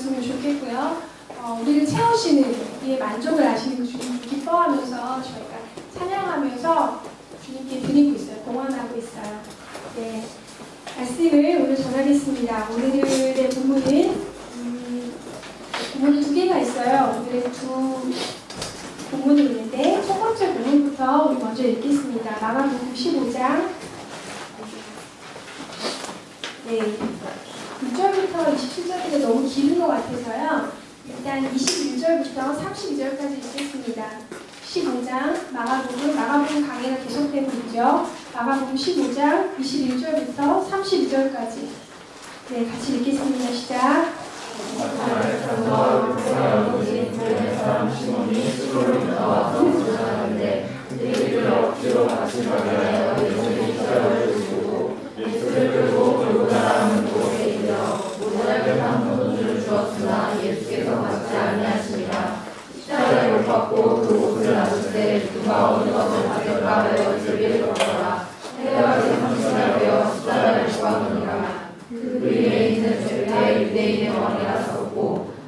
있었으면 좋겠고요. 우리를 채우시는, 우리의 만족을 아시는 주님 기뻐하면서 저희가 찬양하면서 주님께 드리고 있어요. 공헌하고 있어요. 네, 말씀을 오늘 전하겠습니다. 오늘의 본문은 본문이 두 개가 있어요. 오늘은 두 본문이 있는데 첫 번째 본문부터 우리 먼저 읽겠습니다. 마가복음 15장 1절부터 27절까지 너무 길은 것 같아서요. 일단 21절부터 32절까지 읽겠습니다. 15장 마가복음 강해가 계속되고 있죠. 마가복음 15장 21절부터 32절까지 같이 읽겠습니다. 시작. 사람 시몬이 수로를 나와서 조사하는데 그들을 억지로 같이 가게 하여 예수의 십자가를 주고 예수를 끌고 골고다 하는 곳에 이르러 모자를 담는 돈을 주었으나 예수께서 받지 아니하시니라. 십자가에 못 박고 그곳을 나설 때 누가 어느 것을 받을까 하여 제비를 걸더라. 해가 삼십날 되어 십자가를 못 박으니라. 그 위에 있는 제비에 유대인의 왕이라 썼고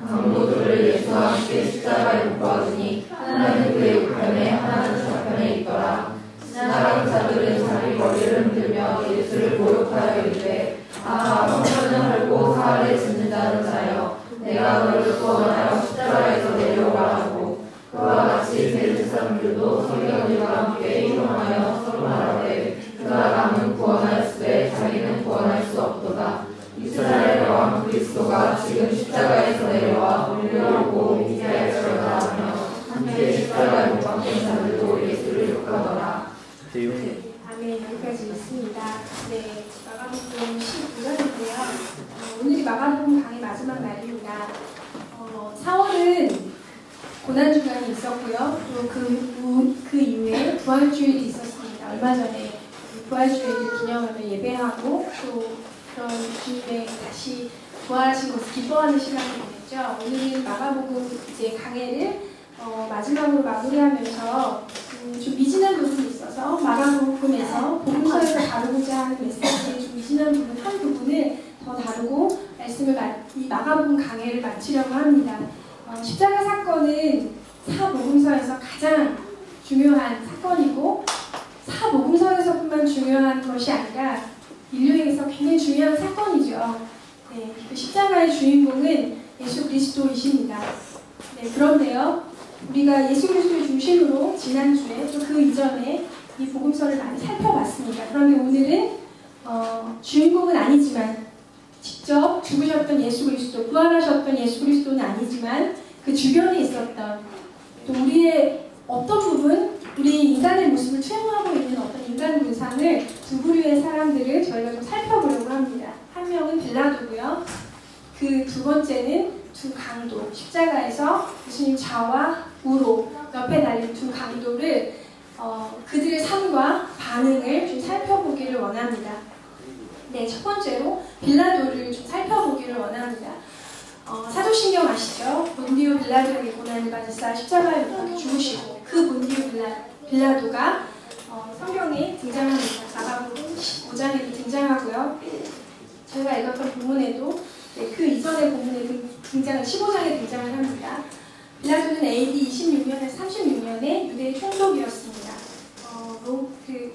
강도들을 예수와 함께 십자가에 못 박으니 하나는 그의 우편에 하나는 좌편에 있더라. 지나가는 자들은 자기 머리를 흔들며 예수를 모욕하여 이르되 성전을 헐고 사흘에 짓는 자는 자여 내가 너를 구원하여 십자가에서 내려오라고. 그와 같이 세리사람들도 서기관들과 함께 희롱하여 서로 말하되 그 사람은 구원하였으되 자기는 구원할 수 없도다. 이스라엘의 왕 그리스도가 지금 십자가에서 내려와 우리를 보고 미시하였으리라 하며 함께 십자가에 못 박힌 자들도 예수를 욕하더라. 아멘. 여기까지 있습니다. 마가복음 19절인데요. 오늘이 마가복음 강의 마지막 날입니다. 4월은 고난주간이 있었고요. 또 그 이후에 부활주일이 있었습니다. 얼마 전에 부활주일을 기념하며 예배하고 또 그런 주님의 다시 부활하신 것을 기뻐하는 시간이 되겠죠. 오늘은 마가복음 강해를 마지막으로 마무리하면서 좀 미진한 부분이 있어서 마가복음에서 복음서에서 다루고자 하는 메시지의 좀 미진한 부분 한 부분을 더 다루고 말씀을 이 마가복음 강해를 마치려고 합니다. 십자가 사건은 사복음서에서 가장 중요한 사건이고 사복음서에서뿐만 중요한 것이 아니라 인류에게서 굉장히 중요한 사건이죠. 그 십자가의 주인공은 예수 그리스도이십니다. 그런데요, 우리가 예수 그리스도의 중심으로 지난주에 또 그 이전에 이 복음서를 많이 살펴봤습니다. 그런데 오늘은 주인공은 아니지만 직접 죽으셨던 예수 그리스도, 부활하셨던 예수 그리스도는 아니지만 그 주변에 있었던 또 우리의 어떤 부분, 우리 인간의 모습을 투영하고 있는 어떤 인간 문상을 두 부류의 사람들을 저희가 좀 살펴보려고 합니다. 한 명은 빌라도고요. 그 두 번째는 두 강도, 십자가에서 예수님 좌와 우로 옆에 달린 두 강도를 그들의 삶과 반응을 좀 살펴보기를 원합니다. 첫 번째로 빌라도를 좀 살펴보기를 원합니다. 사도신경 아시죠? 본디오 빌라도에게 고난을 받으사 십자가에 못 박혀 죽으시고 그 본디오 빌라도가 성경에 등장합니다. 마가복음 15장에도 등장하고요. 저희가 읽었던 본문에도 그 이전의 본문에 15장에 등장을 합니다. 빌라도는 AD 26년에서 36년에 유대의 총독이었습니다.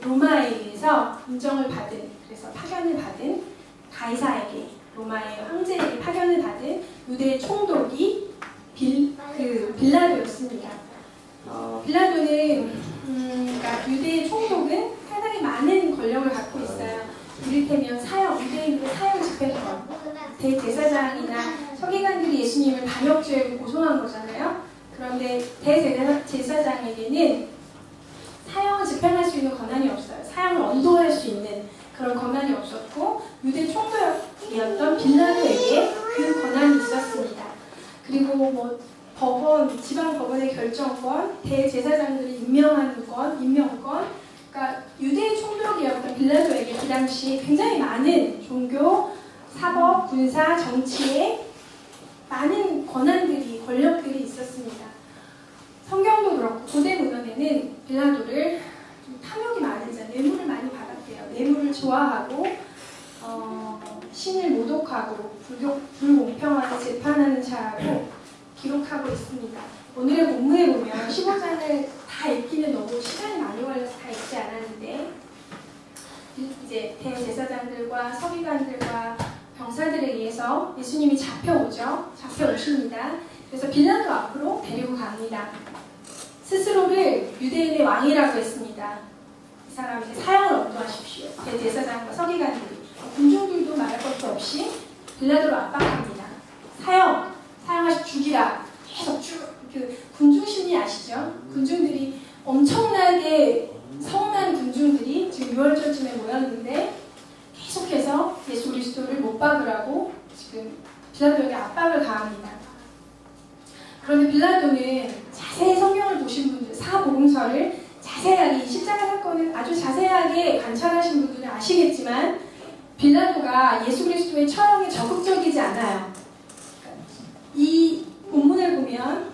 로마에 의해서 인정을 받은, 그래서 파견을 받은 가이사에게, 로마의 황제에게 파견을 받은 유대의 총독이 빌라도였습니다. 빌라도는 그러니까 유대의 총독은 상당히 많은 권력을 갖고 있어요. 이를테면 유대인들의 사형 집행권, 대제사장이나 서기관들이 예수님을 반역죄로 고소한 거잖아요. 그런데 대제사장에게는 사형을 집행할 수 있는 권한이 없어요. 사형을 언도할 수 있는 그런 권한이 없었고 유대 총독이었던 빌라도에게 그 권한이 있었습니다. 그리고 지방 법원의 결정권, 대제사장들이 임명하는 권, 임명권, 그러니까 유대 총독이었던 빌라도에게 그 당시 굉장히 많은 종교, 사법, 군사, 정치에 많은 권력들이 있었습니다. 성경도 그렇고 고대 문헌에는 빌라도를 좀 탐욕이 많은 자, 뇌물을 많이 받았대요. 뇌물을 좋아하고 신을 모독하고 불공평하게 재판을 교환하는 자라고 기록하고 있습니다. 오늘의 본문에 보면 15장을 다 읽기는 너무 시간이 많이 걸려서 다 읽지 않았는데 이제 대제사장들과 서기관들과 병사들에 의해서 예수님이 잡혀오십니다. 그래서 빌라도 앞으로 데리고 갑니다. 스스로를 유대인의 왕이라고 했습니다. 이 사람 이제 사형을 엄도하십시오. 대제사장과 서기관들이 군중들도 말할 것도 없이 빌라도를 압박합니다. 사형하시 죽이라. 계속 그 군중 심리 아시죠? 군중들이 엄청나게 성난 군중들이 지금 6월절쯤에 모였는데 계속해서 예수 그리스도를 못 박으라고 지금 빌라도에게 압박을 가합니다. 그런데 빌라도는 자세히 성경을 보신 분들, 사복음서를 자세하게, 이 십자가 사건을 아주 자세하게 관찰하신 분들은 아시겠지만 빌라도가 예수 그리스도의 처형에 적극적이지 않아요. 이 본문을 보면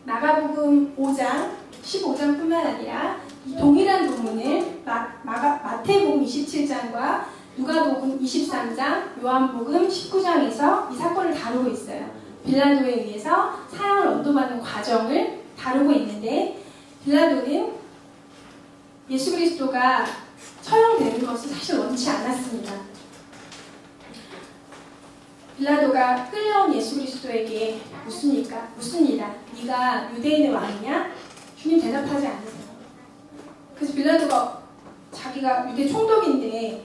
마가복음 5장, 15장뿐만 아니라 이 동일한 본문을 마태복음 27장과 누가복음 23장, 요한복음 19장에서 이 사건을 다루고 있어요. 빌라도에 의해서 사형을 언도받는 과정을 다루고 있는데 빌라도는 예수 그리스도가 처형되는 것을 사실 원치 않았습니다. 빌라도가 끌려온 예수 그리스도에게 묻습니다. 네가 유대인의 왕이냐? 주님 대답하지 않으세요. 그래서 빌라도가 자기가 유대 총독인데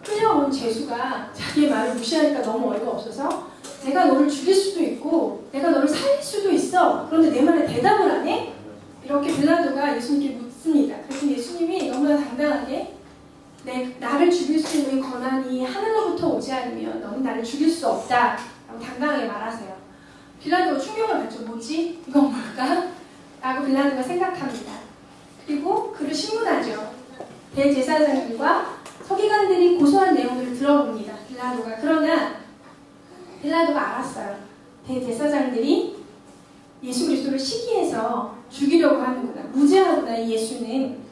끌려온 죄수가 자기의 말을 무시하니까 너무 어이가 없어서 내가 너를 죽일 수도 있고 내가 너를 살릴 수도 있어. 그런데 내 말에 대답을 안 해? 이렇게 빌라도가 예수님께 묻습니다. 그래서 예수님이 너무나 당당하게 나를 죽일 수 있는 권한이 하늘로부터 오지 않으면 너는 나를 죽일 수 없다 라고 당당하게 말하세요. 빌라도가 충격을 받죠. 뭐지? 이건 뭘까? 라고 빌라도가 생각합니다. 그리고 그를 신문하죠. 대제사장들과 서기관들이 고소한 내용들을 들어봅니다. 빌라도가. 그러나 빌라도가 알았어요. 대제사장들이 예수 그리스도를 시기해서 죽이려고 하는구나. 무죄하구나. 이 예수는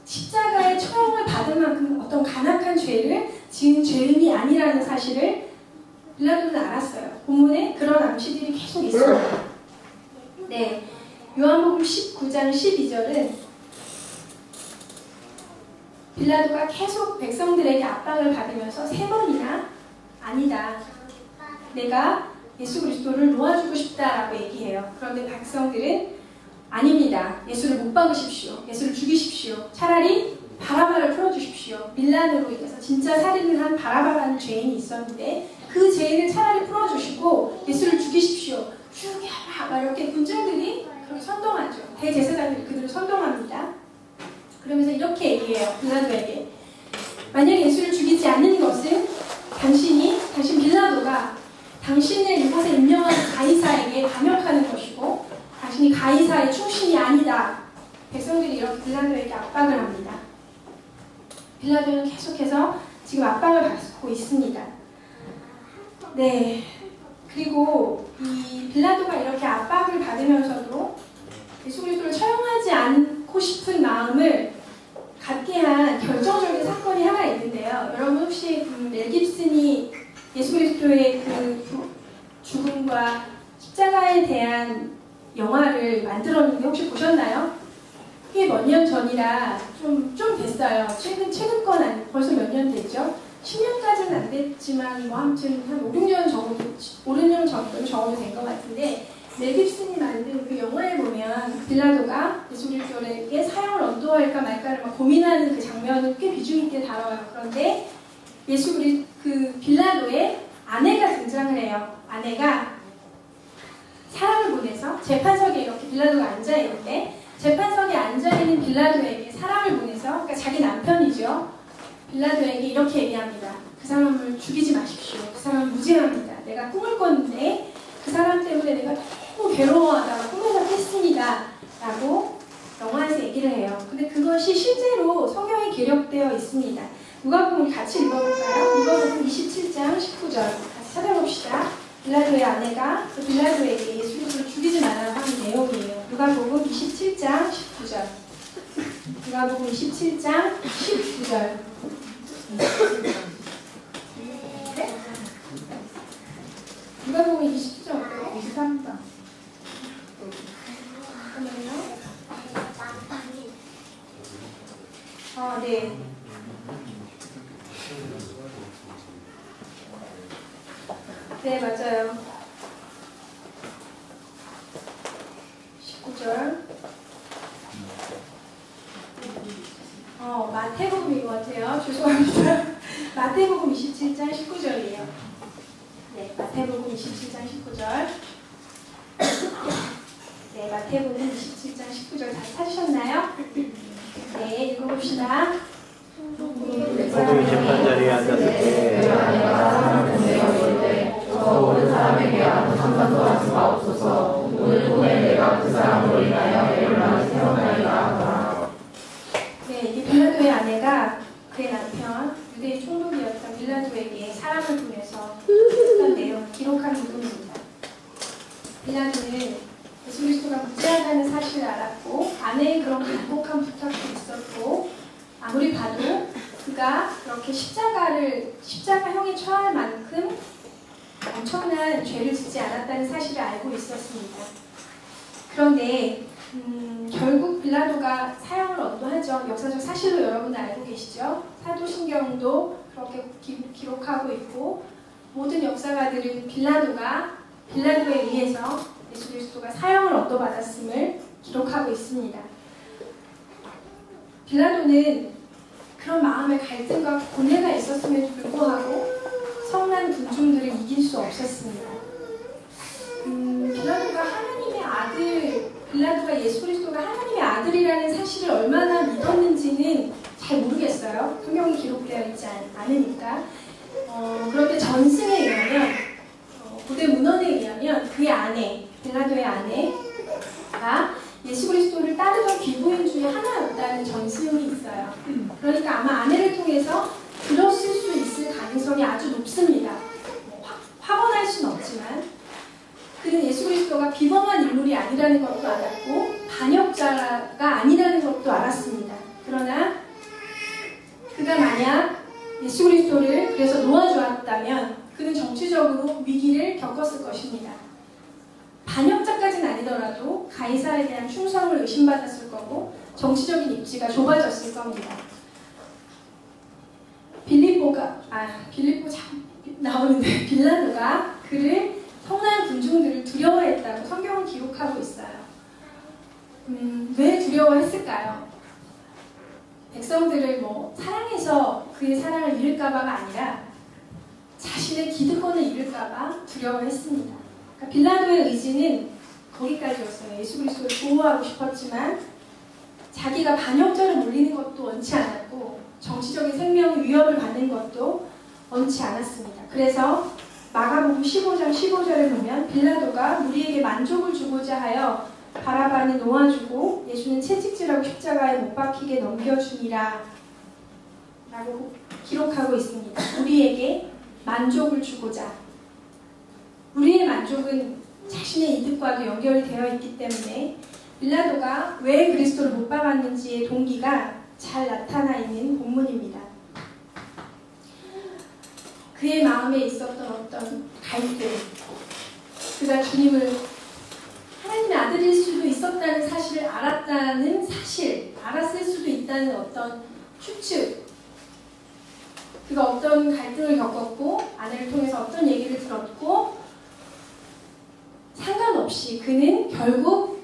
십자가의 처형을 받을 만큼 어떤 간악한 죄를 지은 죄인이 아니라는 사실을 빌라도는 알았어요. 본문에 그런 암시들이 계속 있습니다. 네, 요한복음 19장 12절은 빌라도가 계속 백성들에게 압박을 받으면서 3번이나 아니다. 내가 예수 그리스도를 놓아주고 싶다라고 얘기해요. 그런데 백성들은 아닙니다. 예수를 못 박으십시오. 예수를 죽이십시오. 차라리 바라바를 풀어주십시오. 밀란으로 인해서 진짜 살인을 한 바라바라는 죄인이 있었는데 그 죄인을 차라리 풀어주시고 예수를 죽이십시오. 죽여라! 이렇게 군중들이 그렇게 선동하죠. 대제사장들이 그들을 선동합니다. 그러면서 이렇게 얘기해요. 빌라도에게. 만약 예수를 죽이지 않는 것은 당신 빌라도가 당신을 이곳에 임명한 가이사에게 감역하는 것이고 당신이 가이사의 충신이 아니다. 백성들이 이렇게 빌라도에게 압박을 합니다. 빌라도는 계속해서 지금 압박을 받고 있습니다. 네. 그리고 이 빌라도가 이렇게 압박을 받으면서도 예수 그리스도를 처형하지 않고 싶은 마음을 갖게 한 결정적인 사건이 하나 있는데요. 여러분 혹시 멜 깁슨이 예수 그리스도의 그 죽음과 십자가에 대한 영화를 만들었는데 혹시 보셨나요? 꽤 몇 년 전이라 좀 됐어요. 최근 건 아니고 벌써 몇 년 됐죠? 10년까지는 안 됐지만 뭐 아무튼 한 5, 6년 정도 적어도 된 것 같은데 멜 깁슨이 만든 그 영화에 보면 빌라도가 예수 그리스도에게 사형을 언도할까 말까를 막 고민하는 그 장면을 꽤 비중 있게 다뤄요. 그런데 그 빌라도의 아내가 등장을 해요. 아내가 사람을 보내서 재판석에 이렇게 빌라도가 앉아있는데 재판석에 앉아있는 빌라도에게 사람을 보내서 그러니까 자기 남편이죠. 빌라도에게 이렇게 얘기합니다. 그 사람을 죽이지 마십시오. 그 사람은 무죄합니다. 내가 꿈을 꿨는데 그 사람 때문에 내가 너무 괴로워하다가 꿈에서 깼습니다. 라고 영화에서 얘기를 해요. 근데 그것이 실제로 성경에 기록되어 있습니다. 누가복음 같이 읽어볼까요? 누가복음 27장 19절 같이 찾아봅시다. 빌라도의 아내가 그 빌라도에게 예수 그리스도를 죽이지 말라고 하는 내용이에요. 누가복음 27장 19절. 누가복음 27장 19절. 네? 누가복음 27장 어때요? 23장. 잠깐만요. 네. 네, 맞아요. 19절. 마태복음인 것 같아요. 죄송합니다. 마태복음 27장 19절이에요. 네, 마태복음 27장 19절. 네, 마태복음 27장 19절 다 찾으셨나요? 네, 읽어봅시다. 소금이 재판자리에 앉았을 때 저 오는 사람에게 아무 상관도 하지 마옵소서. 오늘 밤에 내가 그 사람으로 인하여 멸망을 세워나이다 하더라. 네, 이게 빌라도의 아내가 그의 남편 유대의 총독이었던 빌라도에게 사람을 보내서 했던 내용을 기록한 부분입니다. 빌라도는 예수 그리스도가 무죄하다는 사실을 알았고 아내의 그런 간곡한 부탁도 있었고 아무리 봐도 그가 그렇게 십자가형에 처할 만큼 엄청난 죄를 짓지 않았다는 사실을 알고 있었습니다. 그런데 결국 빌라도가 사형을 언도하죠. 역사적 사실로 여러분 알고 계시죠? 사도신경도 그렇게 기록하고 있고 모든 역사가들은 빌라도에 의해서 예수 그리스도가 사형을 언도받았음을 기록하고 있습니다. 빌라도는 그런 마음의 갈등과 고뇌가 있었음에도 불구하고 성난 군중들을 이길 수 없었습니다. 빌라도가 예수 그리스도가 하나님의 아들이라는 사실을 얼마나 믿었는지는 잘 모르겠어요. 성경이 기록되어 있지 않으니까. 그런데 전승에 의하면, 고대 문헌에 의하면 그의 아내, 빌라도의 아내가 예수 그리스도를 따르던 귀부인 중에 하나였다는 전승이 있어요. 그러니까 아마 아내를 통해서 들었을 수 있을 가능성이 아주 높습니다. 확언할 수는 없지만 그는 예수 그리스도가 비범한 인물이 아니라는 것도 알았고 반역자가 아니라는 것도 알았습니다. 그러나 그가 만약 예수 그리스도를 그래서 놓아주었다면 그는 정치적으로 위기를 겪었을 것입니다. 반역자까지는 아니더라도 가이사에 대한 충성을 의심받았을 거고 정치적인 입지가 좁아졌을 겁니다. 빌립보 참 나오는데 빌라도가 그를 성난 군중들을 두려워했다고 성경은 기록하고 있어요. 왜 두려워했을까요? 백성들을 사랑해서 그의 사랑을 잃을까봐가 아니라 자신의 기득권을 잃을까봐 두려워했습니다. 그러니까 빌라도의 의지는 거기까지였어요. 예수 그리스도를 보호하고 싶었지만 자기가 반역자를 물리는 것도 원치 않았고 정치적인 생명의 위협을 받는 것도 원치 않았습니다. 그래서 마가복음 15장 15절을 보면 빌라도가 무리에게 만족을 주고자 하여 바라바는 놓아주고 예수는 채찍질하고 십자가에 못 박히게 넘겨주니라 라고 기록하고 있습니다. 우리에게 만족을 주고자. 우리의 만족은 자신의 이득과도 연결이 되어 있기 때문에 빌라도가 왜 그리스도를 못 박았는지의 동기가 잘 나타나 있는 본문입니다. 그의 마음에 있었던 어떤 갈등, 그가 주님을 하나님의 아들일 수도 있었다는 사실을 알았을 수도 있다는 어떤 추측, 그가 어떤 갈등을 겪었고 아내를 통해서 어떤 얘기를 들었고 상관없이 그는 결국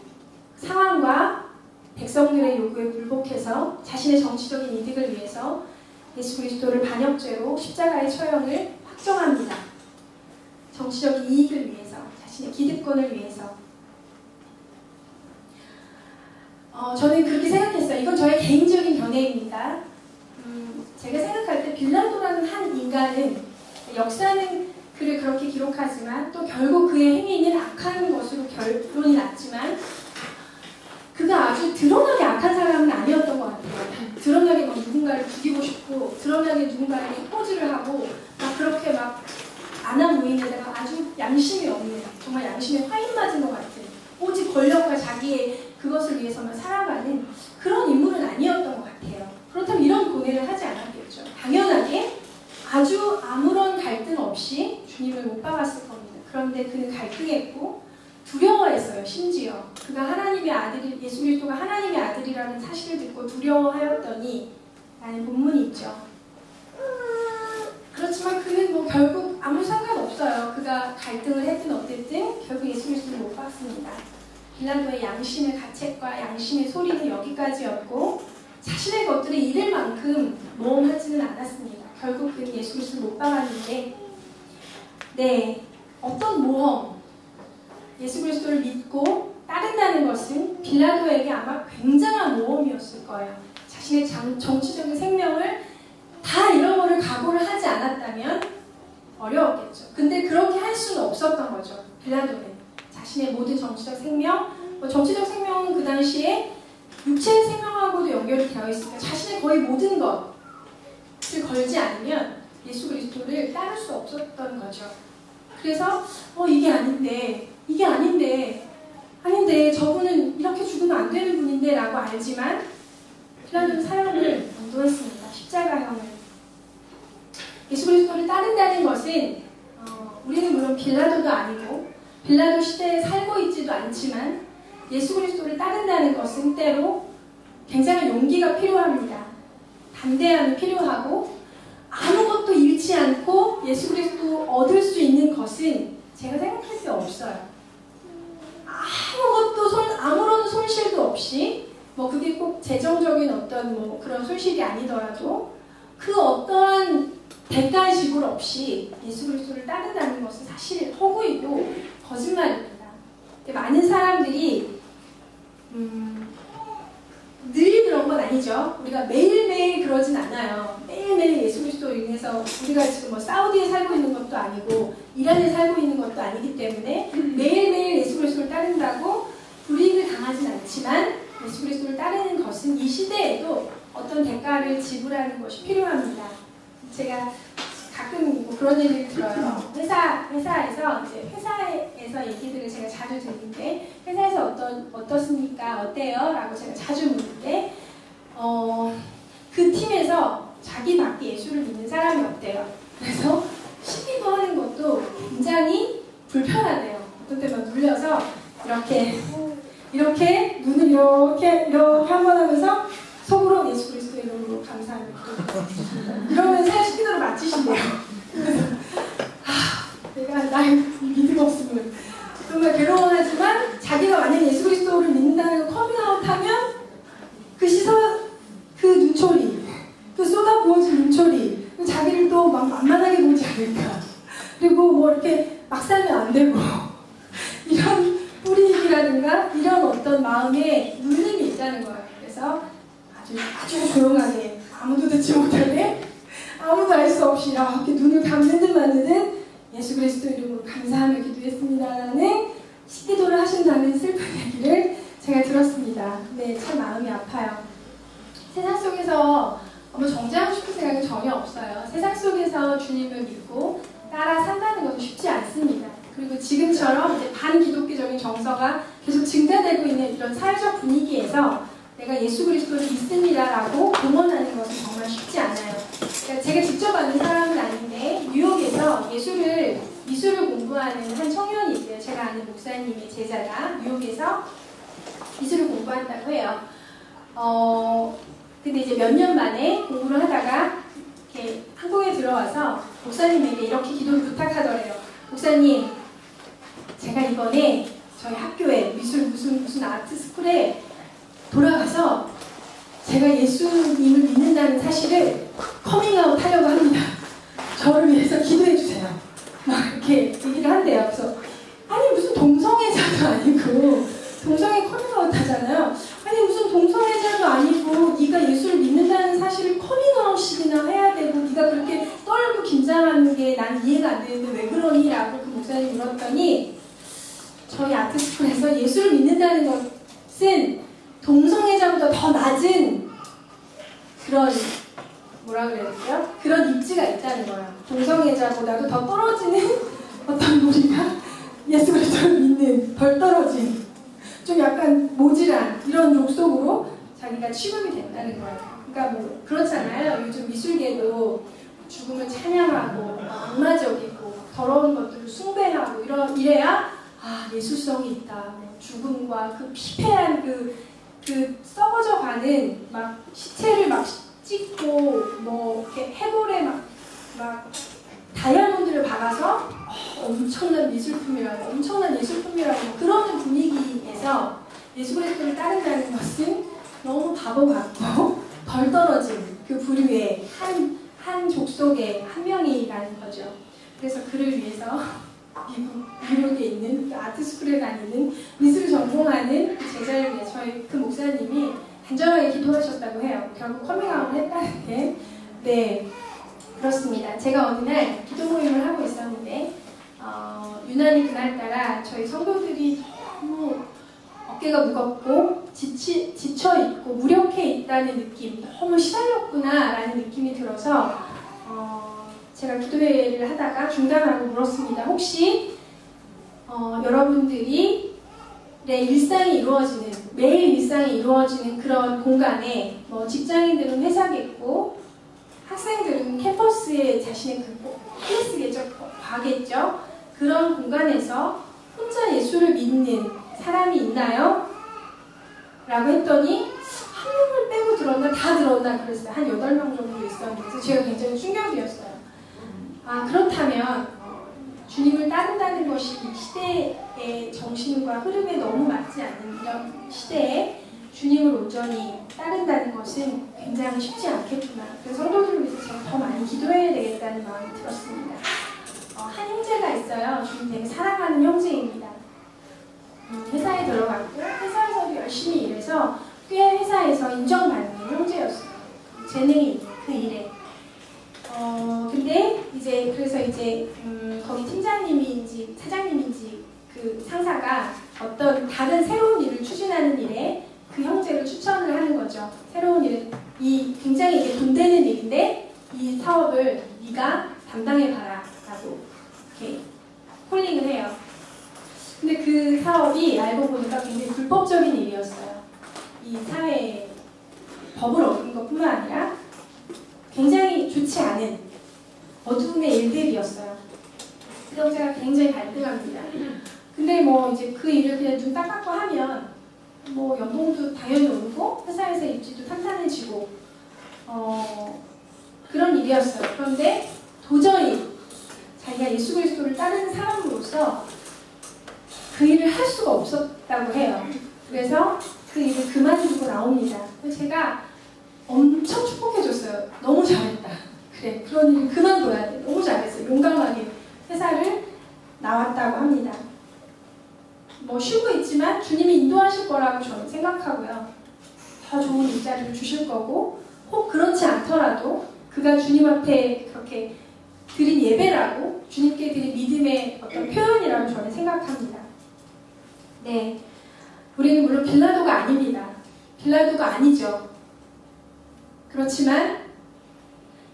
상황과 백성들의 요구에 굴복해서 자신의 정치적인 이득을 위해서 예수 그리스도를 반역죄로 십자가의 처형을 확정합니다. 정치적 이익을 위해서, 자신의 기득권을 위해서. 저는 그렇게 생각했어요. 이건 저의 개인적인 견해입니다. 제가 생각할 때 빌라도라는 한 인간은 역사는 그를 그렇게 기록하지만 또 결국 그의 행위는 악한 것으로 결론이 났지만 그가 아주 드러나게 악한 사람은 아니었던 것 같아요. 드러나게 누군가를 죽이고 싶고 드러나게 누군가에게 포즈를 하고 그렇게 안한 무인에다가 아주 양심이 없는, 정말 양심에 화인 맞은 것 같은, 오직 권력과 자기의 그것을 위해서만 살아가는 그런 인물은 아니었던 것 같아요. 그렇다면 이런 고뇌를 하지 않았겠죠. 당연하게 아주 아무런 갈등 없이 주님을 못 박았을 겁니다. 그런데 그는 갈등했고 두려워했어요. 심지어 그가 하나님의 아들이, 예수 그리스도가 하나님의 아들이라는 사실을 듣고 두려워하였더니 라는 본문이 있죠. 그렇지만 그는 뭐 결국 아무 상관없어요. 그가 갈등을 했든 어쨌든 결국 예수 그리스도를 못 봤습니다. 빌라도의 양심의 가책과 양심의 소리는 여기까지였고 자신의 것들을 잃을 만큼 모험하지는 않았습니다. 결국 그는 예수 그리스도를 못 박았는데 네, 어떤 모험, 예수 그리스도를 믿고 따른다는 것은 빌라도에게 아마 굉장한 모험이었을 거예요. 자신의 정치적인 생명을 다 잃어버릴 각오를 하지 않았다면 어려웠겠죠. 근데 그렇게 할 수는 없었던 거죠. 빌라도는 자신의 모든 정치적 생명, 정치적 생명은 그 당시에 육체의 생명하고도 연결이 되어 있으니까 자신의 거의 모든 것을 걸지 않으면 예수 그리스도를 따를 수 없었던 거죠. 그래서 이게 아닌데 저분은 이렇게 죽으면 안 되는 분인데 라고 알지만 빌라도는 사형을 언도했습니다. 십자가형을. 예수 그리스도를 따른다는 것은 우리는 물론 빌라도도 아니고 빌라도 시대에 살고 있지도 않지만 예수 그리스도를 따른다는 것은 때로 굉장한 용기가 필요합니다. 담대함이 필요하고 아무것도 잃지 않고 예수 그리스도 얻을 수 있는 것은 제가 생각할 때 없어요. 아무런 손실도 없이 그게 꼭 재정적인 어떤 그런 손실이 아니더라도 그 어떠한 대가의 지불 없이 예수 그리스도를 따른다는 것은 사실 허구이고 거짓말입니다. 많은 사람들이 늘 그런 건 아니죠. 우리가 매일매일 그러진 않아요. 매일매일 예수 그리스도로 인해서 우리가 지금 사우디에 살고 있는 것도 아니고 이란에 살고 있는 것도 아니기 때문에 매일매일 예수 그리스도를 따른다고 불이익을 당하진 않지만 예수 그리스도를 따르는 것은 이 시대에도 어떤 대가를 지불하는 것이 필요합니다. 제가 가끔 그런 얘기를 들어요. 회사에서 얘기들을 제가 자주 듣는데 회사에서 어떻습니까? 어때요? 라고 제가 자주 묻는데 그 팀에서 자기 밖에 예수를 믿는 사람이 없대요. 그래서 시기도 하는 것도 굉장히 불편하대요. 어떤 때만 눌려서 이렇게 눈을 이렇게 한번 하면서 속으로 예수 그리스도의 이름으로 감사합니다. 이러면서 시기도를 마치신대요. 그래서 내가 나의 믿음 없음을 정말 괴로워하지만 자기가 만약 예수 그리스도를 믿는다는 걸 커밍아웃하면 그 눈초리, 그 쏟아부어진 눈초리, 자기를 또 만만하게 보지 않을까. 그리고 이렇게 막 살면 안 되고 이런 불이익이라든가 이런 어떤 마음에 눌림이 있다는 거예요. 그래서 아주 조용하게 아무도 듣지 못하게 아무도 알 수 없이 이렇게 눈을 감는 듯 마는 듯 예수 그리스도 이름으로 감사하며 기도했습니다라는 시기도를 하신다는 슬픈 얘기를 제가 들었습니다. 네, 참 마음이 아파요. 세상 속에서 정죄하고 싶은 생각은 전혀 없어요. 세상 속에서 주님을 믿고 따라 산다는 것은 쉽지 않습니다. 그리고 지금처럼 이제 반기독교적인 정서가 계속 증가되고 있는 이런 사회적 분위기에서 내가 예수 그리스도를 믿습니다라고 공언하는 것은 정말 쉽지 않아요. 그러니까 제가 직접 아는 사람은 아닌데 뉴욕에서 미술을 공부하는 한 청년이 있어요. 제가 아는 목사님의 제자가 뉴욕에서 미술을 공부한다고 해요. 근데 이제 몇 년 만에 공부를 하다가 이렇게 한국에 들어와서 목사님에게 이렇게 기도를 부탁하더래요. 목사님, 제가 이번에 저희 학교에 무슨 아트 스쿨에 돌아가서 제가 예수님을 믿는다는 사실을 커밍아웃 하려고 합니다. 저를 위해서 기도해 주세요. 막 이렇게 얘기를 한대요. 그래서 아니 무슨 동성애자도 아니고 동성애 커밍아웃 하잖아요. 아니 무슨 동성애자도 아니고 네가 예수를 믿는다는 사실을 커밍아웃이나 해야 되고 네가 그렇게 떨고 긴장하는 게 난 이해가 안 되는데 왜 그러니? 라고 그 목사님이 물었더니 저희 아트스쿨에서 예수를 믿는다는 것은 동성애자보다 더 낮은 그런 그런 입지가 있다는 거예요. 동성애자보다도 더 떨어지는 어떤 우리가 예수 그리스도를 믿는 덜 떨어진 좀 약간 모질한 이런 족속으로 자기가 취급이 된다는 거예요. 그러니까 그렇잖아요. 요즘 미술계도 죽음을 찬양하고 악마적이고 더러운 것들을 숭배하고 이래야 예술성이 있다. 뭐 죽음과 그 피폐한 그 썩어져가는 막 시체를 막 찍고 뭐 이렇게 해골에 막 다이아몬드를 박아서 엄청난 미술품이라고 엄청난 예술품이라고 그러는 분위기에서 예수 그리스도를 따른다는 것은 너무 바보 같고 덜 떨어진 그 부류의 한 족속의 한 명이라는 거죠. 그래서 그를 위해서 미국에 있는 그 아트스쿨에 다니는 미술을 전공하는 그 제자를 위해 저희 그 목사님이 간절하게 기도하셨다고 해요. 결국 커밍아웃을 했다는데 네 그렇습니다. 제가 어느 날 기도 모임을 하고 있었는데 유난히 그날따라 저희 성도들이 너무 어깨가 무겁고 지쳐있고 무력해 있다는 느낌, 너무 시달렸구나라는 느낌이 들어서 제가 기도회를 하다가 중단하고 물었습니다. 혹시 여러분들이 매일 일상이 이루어지는 그런 공간에 뭐 직장인들은 회사겠고 학생들은 캠퍼스에 자신의 그 클래스겠죠, 과겠죠. 그런 공간에서 혼자 예수를 믿는 사람이 있나요? 라고 했더니 한 명을 빼고 들었나? 다 들었나? 그랬어요. 한 8명 정도 있었는데 그래서 제가 굉장히 충격이었어요. 그렇다면 주님을 따른다는 것이 이 시대의 정신과 흐름에 너무 맞지 않는 이런 시대에 주님을 온전히 따른다는 것은 굉장히 쉽지 않겠구나. 그래서 성도들을 위해서 제가 더 많이 기도해야 되겠다는 마음이 들었습니다. 한 형제가 있어요. 주님 되게 사랑하는 형제입니다. 회사에 들어갔고 회사에서도 열심히 일해서 꽤 회사에서 인정받는 형제였어요. 재능이 있는 그 일에. 근데 그래서 거기 팀장님인지 사장님인지 그 상사가 어떤 다른 새로운 일을 추진하는 일에 그 형제를 추천을 하는 거죠. 새로운 일은 굉장히 이게 돈 되는 일인데 이 사업을 네가 담당해봐라 라고 이렇게 콜링을 해요. 근데 그 사업이 알고 보니까 굉장히 불법적인 일이었어요. 이 사회에 법을 어긴 것뿐만 아니라 굉장히 좋지 않은 어둠의 일들이었어요. 그 형제가 굉장히 갈등합니다. 근데 뭐 그 일을 그냥 눈 딱 감고 하면 뭐 연봉도 당연히 오르고 회사에서 입지도 탄탄해지고 그런 일이었어요. 그런데 도저히 자기가 예수 그리스도를 따르는 사람으로서 그 일을 할 수가 없었다고 해요. 그래서 그 일을 그만두고 나옵니다. 제가 엄청 축복해줬어요. 너무 잘했다. 그래, 그런 일을 그만둬야 돼. 너무 잘했어요. 용감하게 회사를 나왔다고 합니다. 뭐 쉬고 있지만 주님이 인도하실 거라고 저는 생각하고요. 더 좋은 일자리를 주실 거고 혹 그렇지 않더라도 그가 주님 앞에 그렇게 드린 예배라고 주님께 드린 믿음의 어떤 표현이라고 저는 생각합니다. 네, 우리는 물론 빌라도가 아닙니다. 빌라도가 아니죠. 그렇지만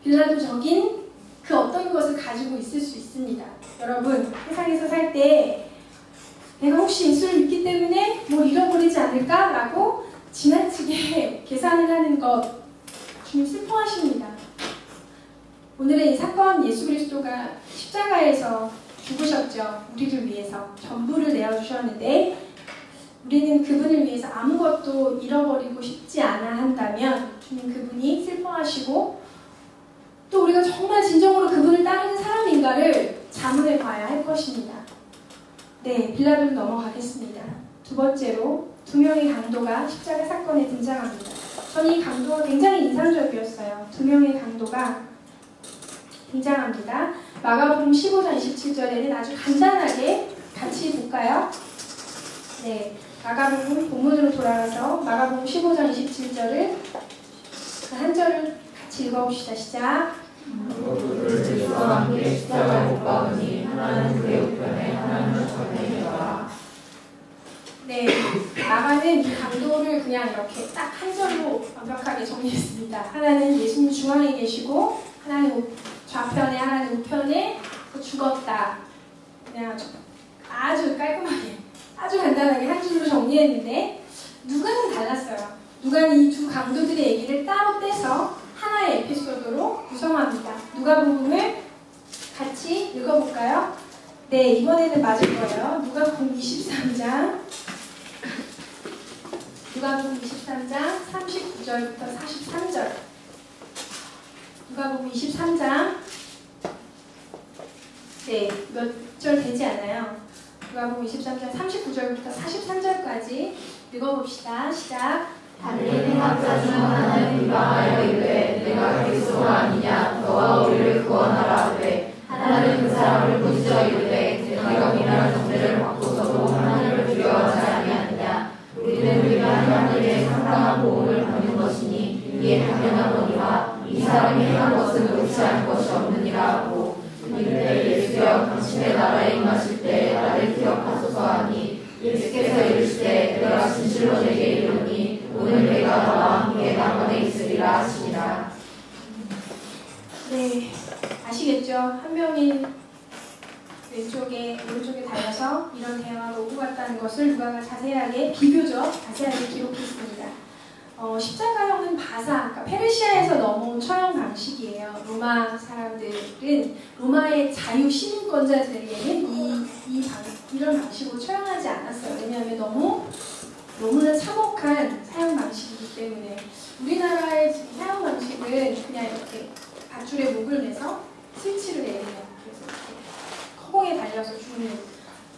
빌라도적인 그 어떤 것을 가지고 있을 수 있습니다. 여러분, 세상에서 살 때 내가 혹시 예수를 믿기 때문에 뭘 잃어버리지 않을까? 라고 지나치게 계산을 하는 것 주님 슬퍼하십니다. 오늘의 이 사건 예수 그리스도가 십자가에서 죽으셨죠. 우리를 위해서 전부를 내어주셨는데 우리는 그분을 위해서 아무것도 잃어버리고 싶지 않아 한다면 주님 그분이 슬퍼하시고 또 우리가 정말 진정으로 그분을 따르는 사람인가를 자문해 봐야 할 것입니다. 네, 빌라도로 넘어가겠습니다. 두 번째로 2명의 강도가 십자가 사건에 등장합니다. 저는 이 강도가 굉장히 인상적이었어요. 2명의 강도가 등장합니다. 마가복음 15장 27절에는 아주 간단하게 같이 볼까요? 네, 마가복음 본문으로 돌아가서 마가복음 15장 27절을 그 한 절을 같이 읽어봅시다. 시작. 그들을 예수와 함께 십자가에 못 박으니 하나는 그의 우편에 하나는 우편에 있더라. 네, 마가는 이 강도를 그냥 이렇게 딱 한 절로 완벽하게 정리했습니다. 하나는 예수님 중앙에 계시고 하나는 좌편에 하나는 우편에 죽었다. 그냥 아주 깔끔하게 아주 간단하게 한 줄로 정리했는데 누가는 달랐어요. 누가는 이 두 강도들의 얘기를 따로 떼서 하나의 에피소드로 구성합니다. 누가복음을 같이 읽어볼까요? 네, 이번에는 맞을 거예요. 누가복음 23장 39절부터 43절. 누가복음 23장 네, 몇 절 되지 않아요. 누가복음 23장 39절부터 43절까지 읽어봅시다. 시작. 다른 학자 중 하나는 비방하여 이르되 내가 그리스도가 아니냐 너와 우리를 구원하라 하되 하나는 그 사람을 꾸짖어 이르되 내가 비난한 정죄를 받고서도 하나님을 두려워하지 아니하느냐 우리는 위대한 하나님의 상당한 보응을 받는 것이니 이에 당연하거니와 이 사람이 행한 것은 옳지 않은 것이 없느니라 하고 이르되 예수여 당신의 나라에 임하실 때 나를 기억하소서 하니 예수께서 이르시되 내가 진실로 내게 이르노니 오늘 내가 너와 함께 낙원에 있으리라 하시니라. 네, 아시겠죠? 한 명이 왼쪽에 오른쪽에 달려서 이런 대화가 오고 갔다는 것을 누가가 자세하게 비교적 자세하게 기록했습니다. 십자가형은 바사, 그러니까 페르시아에서 넘어온 처형 방식이에요. 로마 사람들은 로마의 자유 시민권자들에게는 이런 방식으로 처형하지 않았어요. 왜냐하면 너무나 참혹한 사형 방식이기 때문에. 우리나라의 지금 사형 방식은 그냥 이렇게 밧줄에 목을 매서 스위치를 내리면 그래서 이렇게 허공에 달려서 죽는,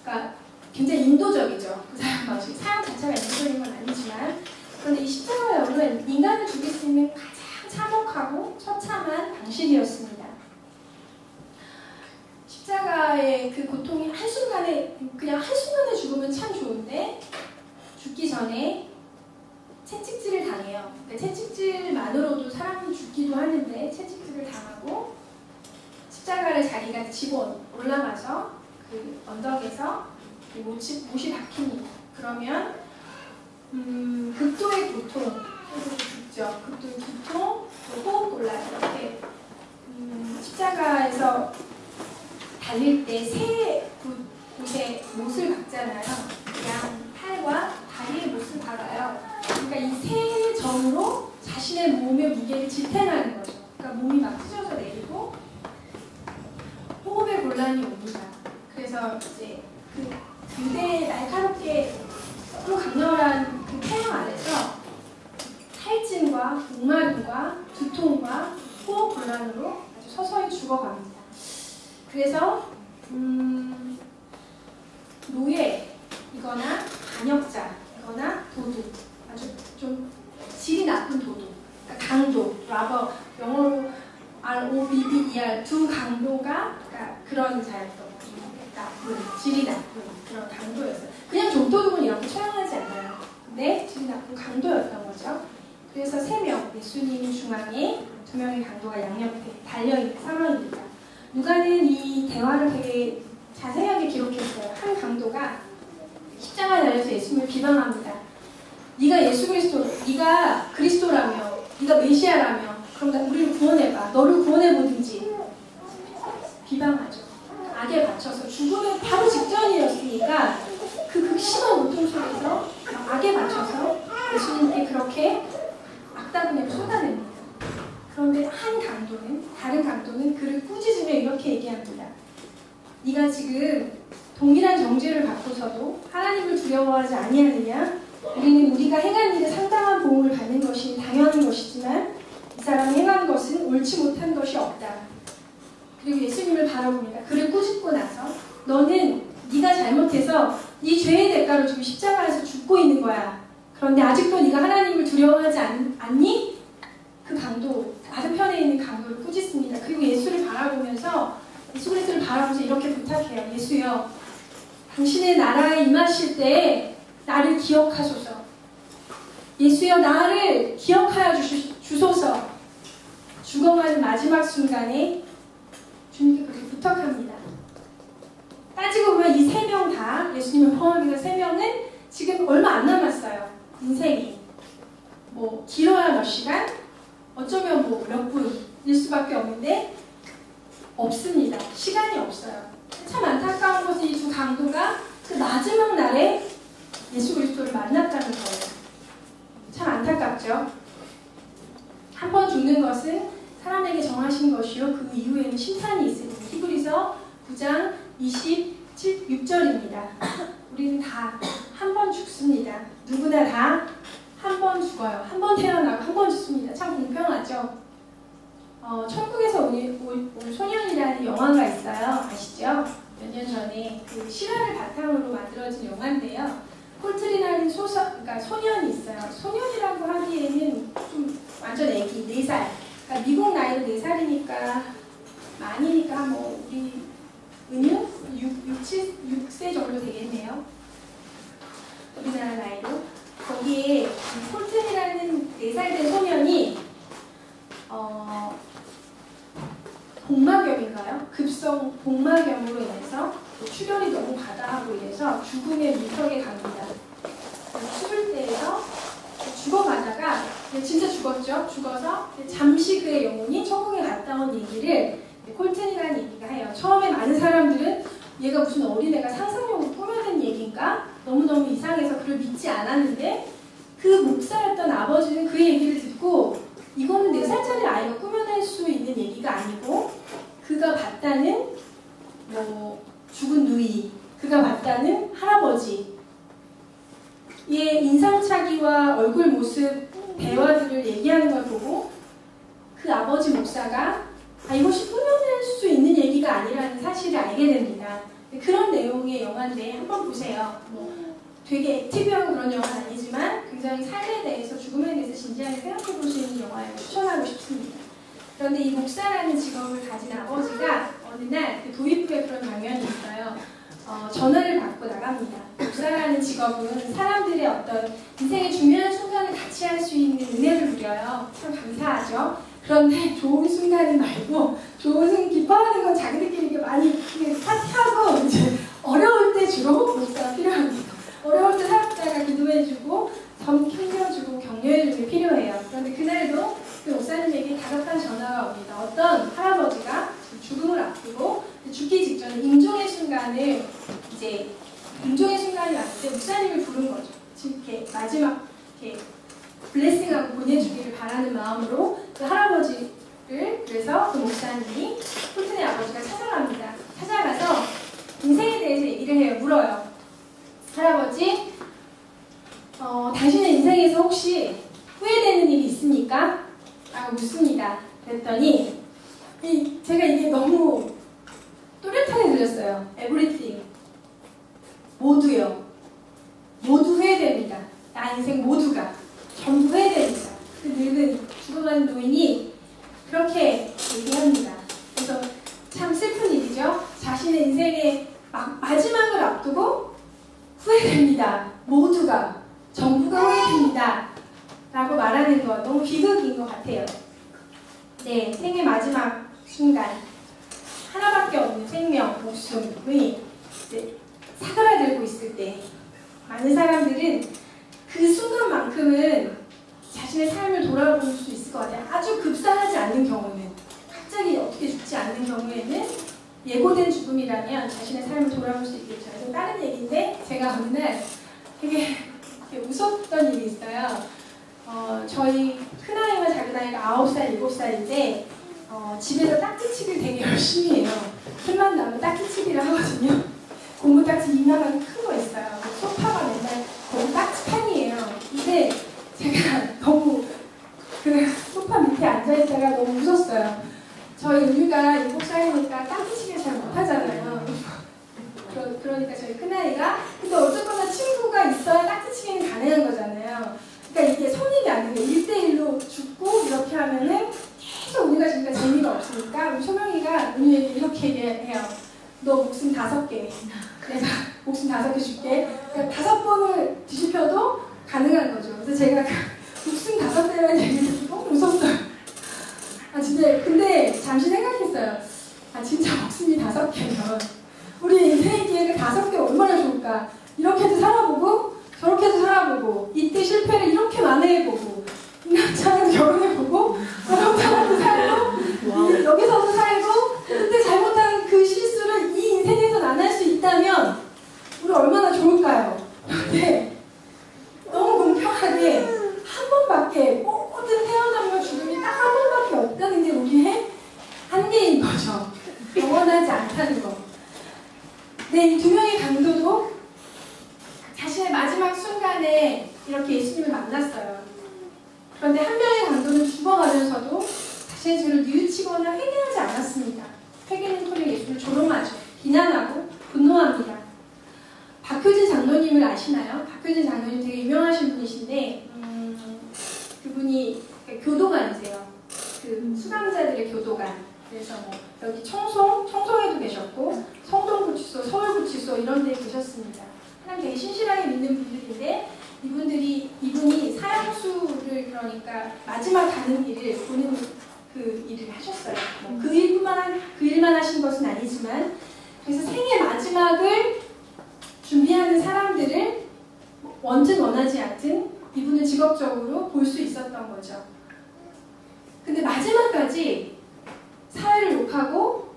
그러니까 굉장히 인도적이죠. 그 사형 방식. 사형 자체가 인도적인 건 아니지만, 그런데 이 십자가형은 인간을 죽일 수 있는 가장 참혹하고 처참한 방식이었습니다. 십자가의 그 고통이 한순간에, 그냥 한순간에 죽으면 참 좋은데 죽기 전에 채찍질을 당해요. 그러니까 채찍질만으로도 사람이 죽기도 하는데 채찍질을 당하고 십자가를 자기가 집어 올라가서 그 언덕에서 못이 박힙니다. 그러면 극도의 고통, 죽죠. 극도의 고통, 호흡곤란 이렇게 십자가에서 달릴 때 세 곳에 못을 박잖아요. 양 팔과 다리에 못을 박아요. 그러니까 이 세 점으로 자신의 몸의 무게를 지탱하는 거죠. 그러니까 몸이 막 찢어져 내리고 호흡의 곤란이 옵니다. 그래서 이제 그 유대의 날카롭게 또 강렬한 그 태양 아래서 탈진과 목마름과 두통과 호흡 곤란으로 아주 서서히 죽어갑니다. 그래서 노예이거나 반역자이거나 도둑, 아주 좀 질이 나쁜 도둑, 그러니까 강도, 라버, 영어로 ROBBER, 두 강도가 그러니까 그런 자였던 거죠. 나쁜, 질이 나쁜 그런 강도였어요. 그냥 종도둑은 이렇게 처형하지 않아요. 근데 질이 나쁜 강도였던 거죠. 그래서 3명, 예수님 중앙에 2명의 강도가 양옆에 달려있는 상황입니다. 누가는 이 대화를 되게 자세하게 기록했어요. 한 강도가 십자가에 달려서 예수님을 비방합니다. 네가 예수 그리스도, 네가 그리스도라며, 네가 메시아라며, 그럼 우리를 구원해봐. 너를 구원해보든지. 비방하죠. 악에 바쳐서 죽음의 바로 직전이었으니까 그 극심한 고통 속에서 악에 바쳐서 예수님께 그렇게 악다구니를 쏟아냅니다. 그런데 한 강도는, 다른 강도는 그를 꾸짖으며 이렇게 얘기합니다. 네가 지금 동일한 정죄를 받고서도 하나님을 두려워하지 아니하느냐? 우리는 우리가 행한 일에 상당한 보응을 받는 것이 당연한 것이지만 이 사람이 행한 것은 옳지 못한 것이 없다. 그리고 예수님을 바라봅니다. 그를 꾸짖고 나서 너는 네가 잘못해서 네 죄의 대가로 지금 십자가에서 죽고 있는 거야. 그런데 아직도 네가 하나님을 두려워하지 않니? 그 강도, 맞은편에 있는 강도를 꾸짖습니다. 그리고 예수를 바라보면서 예수 그리스도를 바라보면서 이렇게 부탁해요. 예수여, 당신의 나라에 임하실 때 나를 기억하소서. 예수여, 나를 기억하여 주소서. 죽어가는 마지막 순간에 주님께 그렇게 부탁합니다. 따지고 보면 이 3명 다, 예수님을 포함해서 3명은 지금 얼마 안 남았어요. 인생이. 뭐 길어야 몇 시간? 어쩌면 뭐 몇 분일 수밖에 없는데 없습니다. 시간이 없어요. 참 안타까운 것은 이 두 강도가 그 마지막 날에 예수 그리스도를 만났다는 거예요. 참 안타깝죠. 한 번 죽는 것은 사람에게 정하신 것이요 그 이후에는 심판이 있으니 히브리서 9장 한 번 죽습니다. 누구나 다 한 번 죽어요. 한 번 태어나고 한 번 죽습니다. 참 공평하죠? 천국에서 온 소년이라는 영화가 있어요. 아시죠? 몇 년 전에 그 실화를 바탕으로 만들어진 영화인데요. 콜트리라는 그러니까 소년이 있어요. 소년이라고 하기에는 좀 완전 애기, 4살. 그러니까 미국 나이로 4살이니까 많이니까 뭐 우리 은유? 6세 정도 되겠네요. 우리나라 나이로. 거기에 콜튼이라는 4살 된 소년이 복막염인가요? 급성 복막염으로 인해서 출혈이 너무 과다하고 이래서 죽음의 문턱에 갑니다. 수술대에서 죽어가다가 진짜 죽었죠. 죽어서 잠시 그의 영혼이 천국에 갔다 온 얘기를 콜튼이라는 얘기가 해요. 처음에 많은 사람들은 얘가 무슨 어린애가 상상력으로 꾸며낸 얘기인가? 너무너무 이상해서 그걸 믿지 않았는데 그 목사였던 아버지는 그 얘기를 듣고 이거는 4살짜리 아이가 꾸며낼 수 있는 얘기가 아니고 그가 봤다는 죽은 누이, 그가 봤다는 할아버지 의 인상착의와 얼굴 모습, 대화들을 얘기하는 걸 보고 그 아버지 목사가 이것이 꾸며낼 수 있는 얘기가 아니라는 사실을 알게 됩니다. 그런 내용의 영화인데 한번 보세요. 되게 액티브하고 그런 영화는 아니지만 굉장히 삶에 대해서 죽음에 대해서 진지하게 생각해 볼 수 있는 영화를 추천하고 싶습니다. 그런데 이 목사라는 직업을 가진 아버지가 어느 날 그 도입부에 그런 장면이 있어요. 전화를 받고 나갑니다. 목사라는 직업은 사람들의 어떤 인생의 중요한 순간을 같이 할 수 있는 은혜를 누려요. 참 감사하죠. 그런데 좋은 순간은 말고 기뻐하는 건 자기들끼리 이렇게 많이 파티하고 이제 어려울 때 주로 목사가 필요합니다. 어려울 때 사역자가 기도해주고 섬겨주고 격려해주는 게 필요해요. 그런데 그날도 그 목사님에게 다급한 전화가 옵니다. 어떤 할아버지가 죽음을 앞두고 죽기 직전에 임종의 순간이 왔을 때 목사님을 부른 거죠. 지금 이렇게 마지막 이렇게 블레싱하고 보내주기를 바라는 마음으로 그 할아버지를 그래서 그 목사님이 콜튼의 아버지가 찾아갑니다. 찾아가서 인생에 대해서 얘기를 해요. 물어요. 할아버지, 당신의 인생에서 혹시 후회되는 일이 있습니까? 라고 묻습니다. 그랬더니 제가 이게 너무 또렷하게 들렸어요. Everything. 모두요. 모두 후회됩니다. 나 인생 모두가. 전부 후회됩니다. 그 늙은 죽어가는 노인이 그렇게 얘기합니다. 그래서 참 슬픈 일이죠. 자신의 인생의 마지막을 앞두고 후회됩니다. 모두가. 전부가 후회됩니다. 라고 말하는 것 너무 비극인 것 같아요. 네, 생의 마지막 순간 하나밖에 없는 생명, 목숨이 이제 사그라들고 있을 때 많은 사람들은 그 순간만큼은 자신의 삶을 돌아볼 수 있을 것 같아요. 아주 급사하지 않는 경우는, 갑자기 어떻게 죽지 않는 경우에는 예고된 죽음이라면 자신의 삶을 돌아볼 수 있겠죠. 그래서 다른 얘기인데 제가 어느 날 되게 웃었던 일이 있어요. 저희 큰아이와 작은아이가 9살, 7살인데 집에서 딱지치기를 되게 열심히 해요. 틈만 나면 딱지치기를 하거든요. 고무 딱지 이만한 큰 거 있어요. 소파가 맨날 고무 딱지판이에요. 근데 제가 너무 그 소파 밑에 앉아있다가 너무 웃었어요. 저희 은유가 7살이니까 딱지치기를 잘 못하잖아요. 그러니까 저희 큰아이가 근데 어쨌거나 친구가 있어야 딱지치기는 가능한 거잖아요. 그러니까 이게 성립이 안 돼요. 1대1로 죽고 이렇게 하면은 계속 우리가 지금 재미가 없으니까 우리 소명이가 은유에게 이렇게 얘기해요. 너 목숨 5개. 내가 목숨 5개 줄게. 그러니까 5번을 뒤집혀도 가능한 거죠. 그래서 제가 목숨 5개라는 얘기를 듣고 너무 웃었어요. 진짜 근데 잠시 생각했어요. 진짜 목숨이 5개면 우리 인생의 기회가 5개 얼마나 좋을까. 이렇게도 살아보고 저렇게도 살아보고 이때 실패를 이렇게 만회해보고 이 남자랑 결혼해보고 저런 사람도 살고 여기서도 살고 그때 잘못한 그 실수를 이 인생에서는 안 할 수 있다면 우리 얼마나 좋을까요? 근데 너무 공평하게 마지막 순간에 이렇게 예수님을 만났어요. 그런데 한 명의 강도는 죽어가면서도 자신의 죄를 뉘우치거나 회개하지 않았습니다. 회개는 토를 예수를 조롱하죠. 비난하고 분노합니다. 박효진 장로님을 아시나요? 박효진 장로님 되게 유명하신 분이신데 그분이 교도관이세요. 그 수감자들의 교도관. 그래서 뭐 여기 청송에도 계셨고 성동구치소, 서울구치소 이런 데 계셨습니다. 하나님 되게 신실하게 믿는 분들인데 이분이 사형수를 그러니까 마지막 가는 길을 보는 그 일을 하셨어요. 그 일만 하신 것은 아니지만 그래서 생의 마지막을 준비하는 사람들을 원든 원하지 않든 이분은 직업적으로 볼 수 있었던 거죠. 근데 마지막까지 사회를 욕하고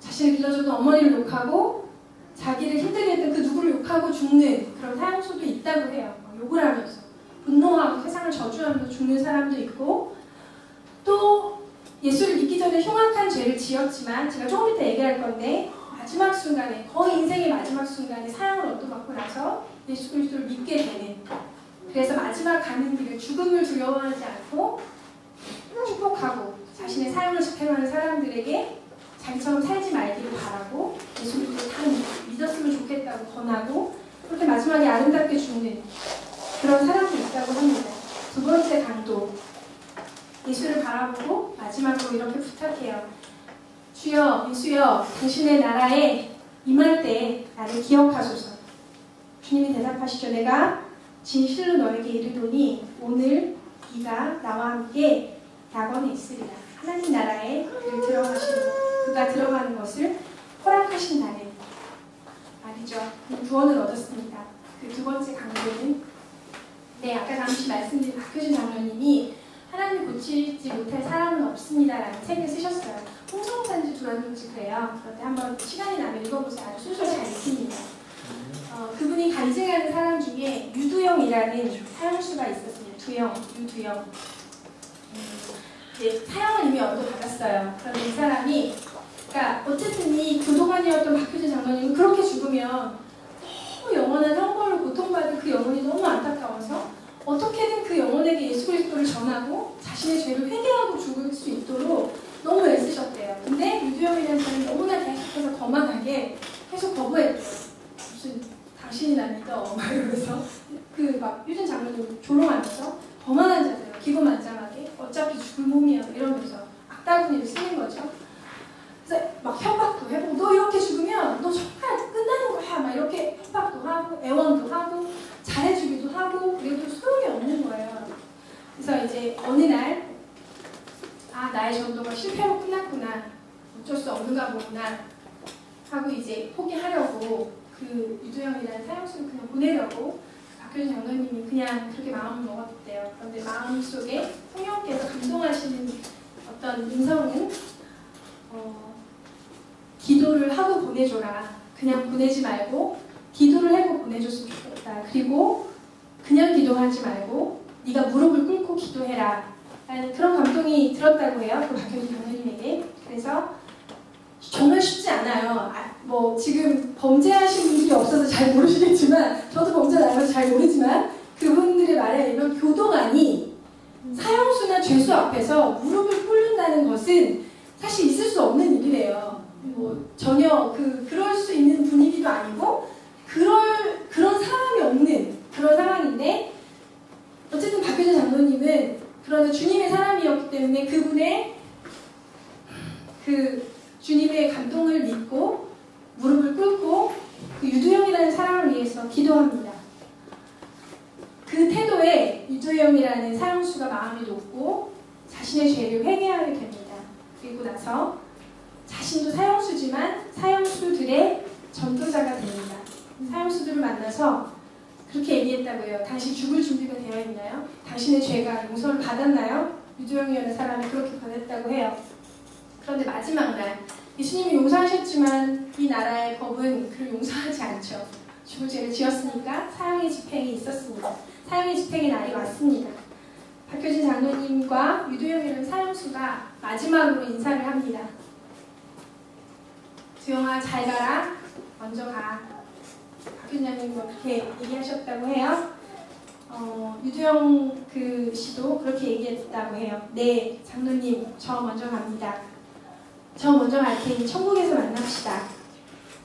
자신을 길러줬던 어머니를 욕하고 자기를 힘들게 했던 그 누구를 욕하고 죽는 그런 사형수도 있다고 해요. 욕을 하면서 분노하고 세상을 저주하면서 죽는 사람도 있고 또 예수를 믿기 전에 흉악한 죄를 지었지만 제가 조금 이따 얘기할 건데 마지막 순간에 거의 인생의 마지막 순간에 사형을 얻어맞고 나서 예수 그리스도를 믿게 되는 그래서 마지막 가는 길을 죽음을 두려워하지 않고 축복하고 자신의 삶을 집행하는 사람들에게 자기처럼 살지 말기를 바라고 예수 그리스도를 다 믿었으면 좋겠다고 권하고 그렇게 마지막에 아름답게 죽는 그런 사람도 있다고 합니다. 두 번째 강도 예수를 바라보고 마지막으로 이렇게 부탁해요. 주여 예수여 당신의 나라에 임할 때 나를 기억하소서. 주님이 대답하시죠. 내가 진실로 너에게 이르노니 오늘 네가 나와 함께 낙원에 있으리라. 하나님 나라에 그가 들어가는 것을 허락하신다는 말이죠. 구원을 얻었습니다. 그 두 번째 강도는 아까 잠시 말씀드린 박효진 장로님이 하나님을 고치지 못할 사람은 없습니다라는 책을 쓰셨어요. 홍성산지 두란둥지 그래요. 그런데 한번 시간이 나면 읽어보세요. 아주 순서 잘 읽힙니다. 그분이 간증하는 사람 중에 유두영이라는 사형수가 있었습니다. 유두영. 사형을 이미 얻어받았어요. 그런데 이 사람이 그러니까 어쨌든 이 교도관이었던 박효진 장로님은 그렇게 죽으면 너무 영원한 형벌을 고통받을 그 영혼이 너무 안타까워서 어떻게든 그 영혼에게 예수 그리스도를 전하고 자신의 죄를 회개하고 죽을 수 있도록 너무 애쓰셨대요. 근데 유두영이라는 사람이 너무나 계속해서 거만하게 계속 거부했대요. 무슨 당신이 나 믿어 막 이러면서 그 막 유진 장로님 조롱하면서 거만한 자세요. 기고만장하게 어차피 죽을 몸이야 이러면서 악다구니를 쓰는 거죠. 그래서 막 협박도 해보고 너 이렇게 죽으면 너 정말 끝나는 거야 막 이렇게 협박도 하고 애원도 하고 잘해주기도 하고 그래도 소용이 없는 거예요. 그래서 이제 어느 날 나의 전도가 실패로 끝났구나 어쩔 수 없는가 보구나 하고 이제 포기하려고 그 유두영이라는 사형수를 그냥 보내려고 박효진 장로님이 그냥 그렇게 마음을 먹었대요. 그런데 마음속에 성령께서 감동하시는 어떤 음성은 기도를 하고 보내줘라. 그냥 보내지 말고 기도를 하고 보내줬으면 좋겠다. 그리고 그냥 기도하지 말고 네가 무릎을 꿇고 기도해라. 라는 그런 감동이 들었다고 해요. 그 박효진 장로님에게. 그래서 정말 쉽지 않아요. 뭐 지금 범죄하신 분들이 없어서 잘 모르시겠지만 저도 범죄 나가서 잘 모르지만 그분들의 말에 의하면 교도관이 사형수나 죄수 앞에서 무릎을 꿇는다는 것은 사실 있을 수 없는 일이래요. 뭐 전혀 그럴 수 있는 분위기도 아니고 그런 사람이 없는 그런 상황인데 어쨌든 박효진 장로님은 그러나 주님의 사람이었기 때문에 그분의 그 주님의 감동을 믿고 무릎을 꿇고 그 유두영이라는 사람을 위해서 기도합니다. 그 태도에 유두영이라는 사형수가 마음이 높고 자신의 죄를 회개하게 됩니다. 그리고 나서 자신도 사형수지만 사형수들의 전도자가 됩니다. 사형수들을 만나서 그렇게 얘기했다고 해요. 당신 죽을 준비가 되어 있나요? 당신의 죄가 용서를 받았나요? 유두영이라는 사람이 그렇게 권했다고 해요. 그런데 마지막 날 예수님이 용서하셨지만 이 나라의 법은 그를 용서하지 않죠. 죽을 죄를 지었으니까 사형의 집행이 있었습니다. 사형의 집행의 날이 왔습니다. 박효진 장로님과 유두영이라는 사형수가 마지막으로 인사를 합니다. 두영아 잘 가라. 먼저 가. 교장님 그렇게 얘기하셨다고 해요. 유두영 그 씨도 그렇게 얘기했다고 해요. 네, 장로님, 저 먼저 갑니다. 저 먼저 갈 테니 천국에서 만납시다.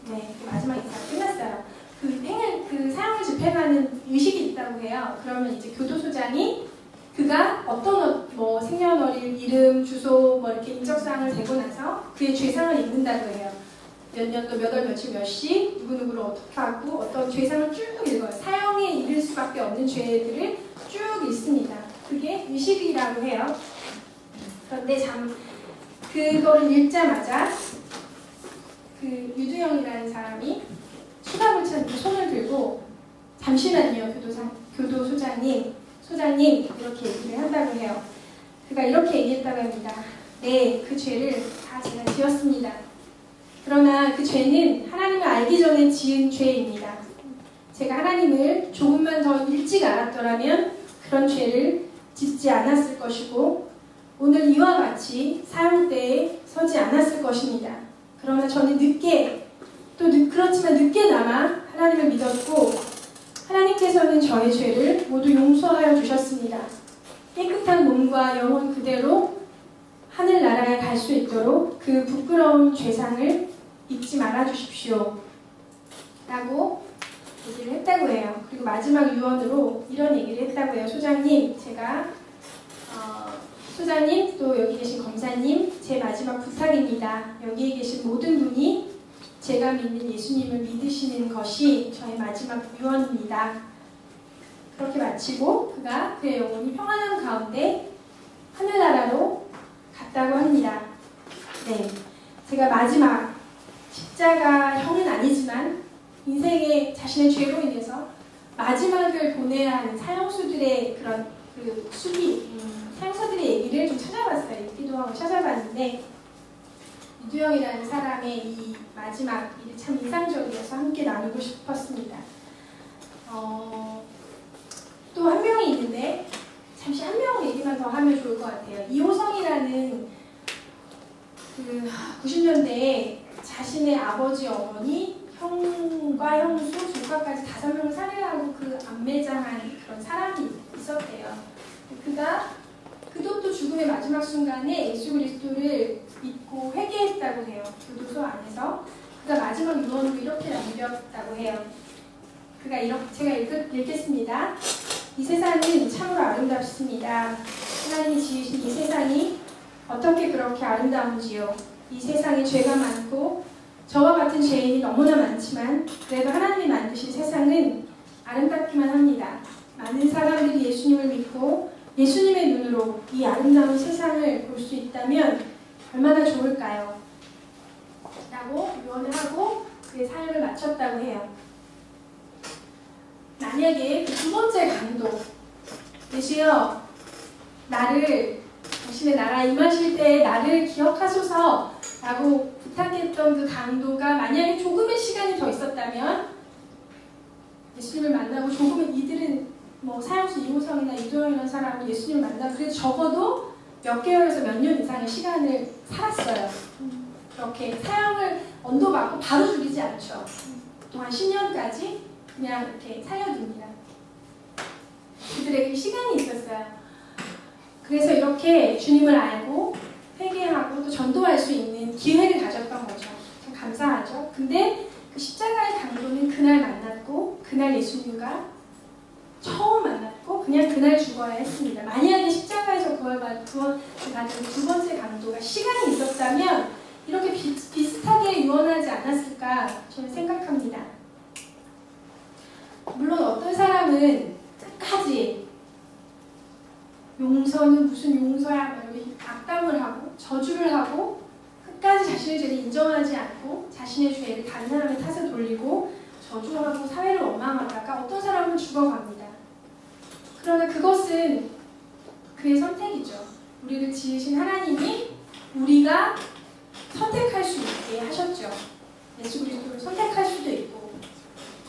네, 마지막 인사 끝났어요. 그 사형을 집행하는 의식이 있다고 해요. 그러면 이제 교도소장이 그가 어떤 뭐 생년월일, 이름, 주소 뭐 이렇게 인적사항을 대고 나서 그의 죄상을 읽는다고 해요. 몇 년도 몇 월 며칠 몇 시 누구누구를 어떻게 하고 어떤 죄상을 쭉 읽어요. 사형에 이를 수밖에 없는 죄들을 쭉 읽습니다. 그게 의식이라고 해요. 그런데 그거를 읽자마자 그 유두영이라는 사람이 수갑을찬 손을 들고 잠시만요, 소장님 이렇게 얘기를 한다고 해요. 그가 이렇게 얘기했다고 합니다. 네, 그 죄를 다 제가 지었습니다. 그러나 그 죄는 하나님을 알기 전에 지은 죄입니다. 제가 하나님을 조금만 더 일찍 알았더라면 그런 죄를 짓지 않았을 것이고 오늘 이와 같이 사형대에 서지 않았을 것입니다. 그러나 저는 그렇지만 늦게나마 하나님을 믿었고 하나님께서는 저의 죄를 모두 용서하여 주셨습니다. 깨끗한 몸과 영혼 그대로 하늘나라에 갈 수 있도록 그 부끄러운 죄상을 잊지 말아 주십시오. 라고 얘기를 했다고 해요. 그리고 마지막 유언으로 이런 얘기를 했다고 해요. 소장님, 소장님, 또 여기 계신 검사님, 제 마지막 부탁입니다. 여기에 계신 모든 분이 제가 믿는 예수님을 믿으시는 것이 저의 마지막 유언입니다. 그렇게 마치고 그가 그의 영혼이 평안한 가운데 하늘나라로 갔다고 합니다. 네, 제가 마지막 십자가형은 아니지만 인생의 자신의 죄로 인해서 마지막을 보내야 하는 사형수들의 그런 사형수들의 얘기를 좀 찾아봤어요. 읽기도 하고 찾아봤는데 유두영이라는 사람의 이 마지막 일이 참 인상적이어서 함께 나누고 싶었습니다. 또 한 명이 있는데 잠시 한 명 얘기만 더 하면 좋을 것 같아요. 이호성이라는 90년대에 자신의 아버지, 어머니, 형과 형수, 조카까지 5명을 살해하고 그 암매장한 그런 사람이 있었대요. 그도 또 죽음의 마지막 순간에 예수 그리스도를 믿고 회개했다고 해요. 교도소 안에서. 그가 마지막 유언으로 이렇게 남겼다고 해요. 제가 읽겠습니다. 이 세상은 참으로 아름답습니다. 하나님이 지으신 이 세상이 어떻게 그렇게 아름다운지요. 이 세상에 죄가 많고 저와 같은 죄인이 너무나 많지만 그래도 하나님이 만드신 세상은 아름답기만 합니다. 많은 사람들이 예수님을 믿고 예수님의 눈으로 이 아름다운 세상을 볼 수 있다면 얼마나 좋을까요? 라고 유언을 하고 그의 사연을 마쳤다고 해요. 만약에 그 두 번째 강도, 예수여 당신의 나라 임하실 때 나를 기억하소서 라고 부탁했던 그 강도가 만약에 조금의 시간이 더 있었다면 예수님을 만나고 조금은 이들은 사형수 이호성이나 이도영이라는 사람은 예수님을 만나고 그래도 적어도 몇 개월에서 몇 년 이상의 시간을 살았어요. 그렇게 사형을 언도받고 바로 죽이지 않죠. 또한 10년까지 그냥 이렇게 살려둡니다. 그들에게 시간이 있었어요. 그래서 이렇게 주님을 알고 회개하고 또 전도할 수 있는 기회를 가졌던 거죠. 참 감사하죠. 근데 그 십자가의 강도는 그날 만났고 그날 예수님과 처음 만났고 그냥 그날 죽어야 했습니다. 만약에 십자가에서 구원받은 두 번째 강도가 시간이 있었다면 이렇게 비슷하게 유언하지 않았을까 저는 생각합니다. 물론 어떤 사람은 끝까지 용서는 무슨 용서야 악담을 하고 저주를 하고 끝까지 자신의 죄를 인정하지 않고 자신의 죄를 다른 사람의 탓에 돌리고 저주하고 사회를 원망하다가 어떤 사람은 죽어갑니다. 그러나 그것은 그의 선택이죠. 우리를 지으신 하나님이 우리가 선택할 수 있게 하셨죠. 예수 그리스도를 선택할 수도 있고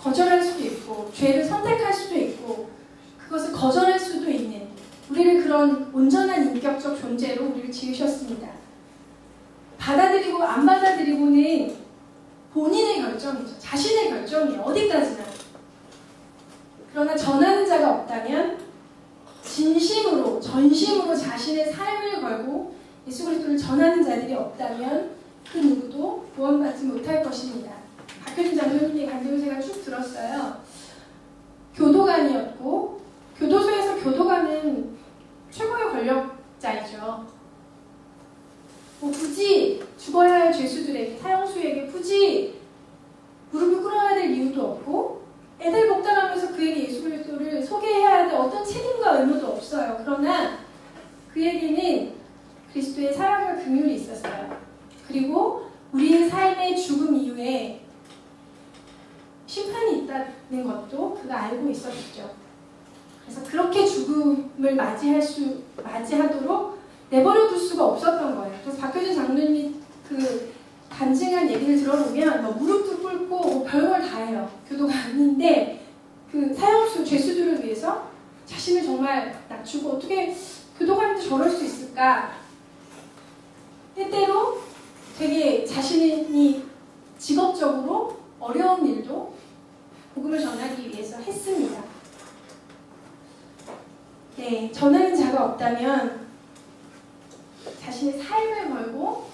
거절할 수도 있고 죄를 선택할 수도 있고 그것을 거절할 수도 있는 우리를 그런 온전한 인격적 존재로 우리를 지으셨습니다. 받아들이고 안 받아들이고는 본인의 결정이죠. 자신의 결정이에요. 어디까지나. 그러나 전하는 자가 없다면, 진심으로 전심으로 자신의 삶을 걸고 예수 그리스도를 전하는 자들이 없다면 그 누구도 구원받지 못할 것입니다. 박효진 장로님의 간증을 제가 쭉 들었어요. 교도관이었고, 교도소에서 교도관은 최고의 권력자이죠. 굳이 죽어야 할 죄수들에게, 사형수에게 굳이 무릎을 꿇어야 될 이유도 없고, 애들 복당하면서 그에게 예수 그리스도를 소개해야 할 어떤 책임과 의무도 없어요. 그러나 그에게는 그리스도의 사랑과 긍휼이 있었어요. 그리고 우리의 삶의 죽음 이후에 심판이 있다는 것도 그가 알고 있었죠. 그래서 그렇게 죽음을 맞이하도록 내버려 둘 수가 없었던 거예요. 그래서 박효진 장로님이 그 간증한 얘기를 들어보면 무릎도 꿇고 별걸 다 해요. 교도관인데 그 사형수 죄수들을 위해서 자신을 정말 낮추고, 어떻게 교도관인데 저럴 수 있을까? 때때로 되게 자신이 직업적으로 어려운 일도 복음을 전하기 위해서 했습니다. 네, 전하는 자가 없다면, 자신의 삶을 걸고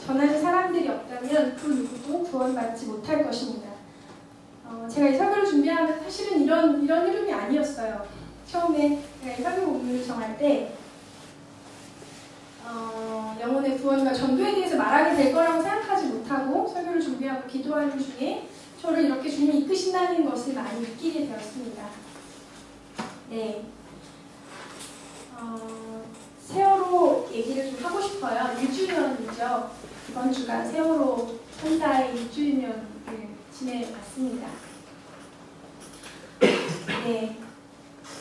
전하는 사람들이 없다면 그 누구도 구원받지 못할 것입니다. 제가 이 설교를 준비하면서 사실은 이런 흐름이 아니었어요. 처음에 제가 이 설교 본문을 정할 때 영혼의 구원과 전도에 대해서 말하게 될 거라고 생각하지 못하고 설교를 준비하고 기도하는 중에 저를 이렇게 주님이 이끄신다는 것을 많이 느끼게 되었습니다. 네, 세월호 얘기를 좀 하고 싶어요. 1주년이죠. 이번 주가 세월호 천사의 1주년을 지내왔습니다. 네,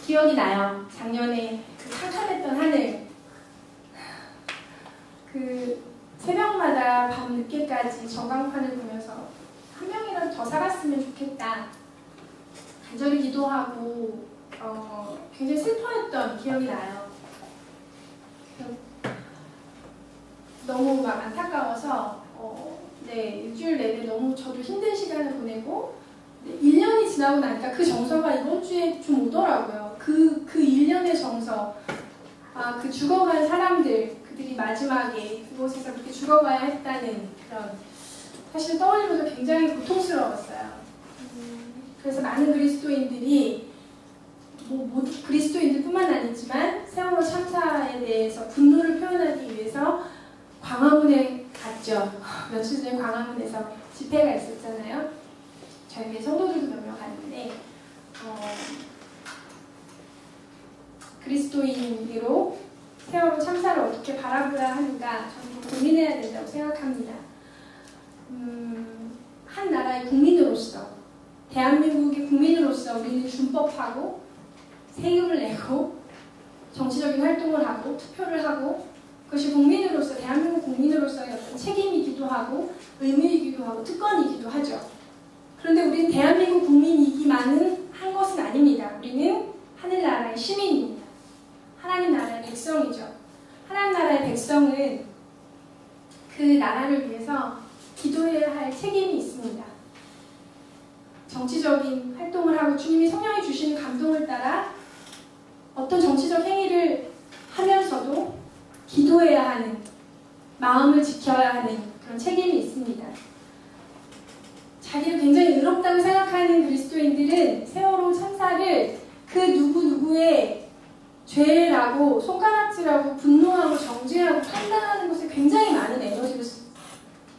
기억이 나요. 작년에 그 캄캄했던 하늘, 그 새벽마다 밤 늦게까지 전광판을 보면서 한 명이라도 더 살았으면 좋겠다 간절히 기도하고 굉장히 슬퍼했던 기억이 나요. 너무 막 안타까워서 네, 일주일 내내 너무 저도 힘든 시간을 보내고, 네, 1년이 지나고 나니까 그 정서가 이번 주에 좀 오더라고요. 그 1년의 정서, 그 죽어간 사람들, 그들이 마지막에 그곳에서 그렇게 죽어가야 했다는 그런, 사실 떠올리면서 굉장히 고통스러웠어요. 그래서 많은 그리스도인들이 모두 그리스도인들뿐만 아니지만 세월호 참사에 대해서 분노를 표현하기 위해서 광화문에 갔죠. 며칠 전에 광화문에서 집회가 있었잖아요. 저희 교회 성도들도 몇 명 갔는데 그리스도인으로 세월호 참사를 어떻게 바라보야 하는가 저는 고민해야 된다고 생각합니다. 한 나라의 국민으로서, 대한민국의 국민으로서 우리는 준법하고 세금을 내고 정치적인 활동을 하고 투표를 하고, 그것이 국민으로서, 대한민국 국민으로서의 어떤 책임이기도 하고 의무이기도 하고 특권이기도 하죠. 그런데 우리는 대한민국 국민이기만은 한 것은 아닙니다. 우리는 하늘나라의 시민입니다. 하나님 나라의 백성이죠. 하나님 나라의 백성은 그 나라를 위해서 기도해야 할 책임이 있습니다. 정치적인 활동을 하고 주님이 성령이 주시는 감동을 따라 어떤 정치적 행위를 하면서도 기도해야 하는, 마음을 지켜야 하는 그런 책임이 있습니다. 자기를 굉장히 의롭다고 생각하는 그리스도인들은 세월호 참사를 그 누구누구의 죄라고 손가락질하고 분노하고 정죄하고 판단하는 것에 굉장히 많은 에너지를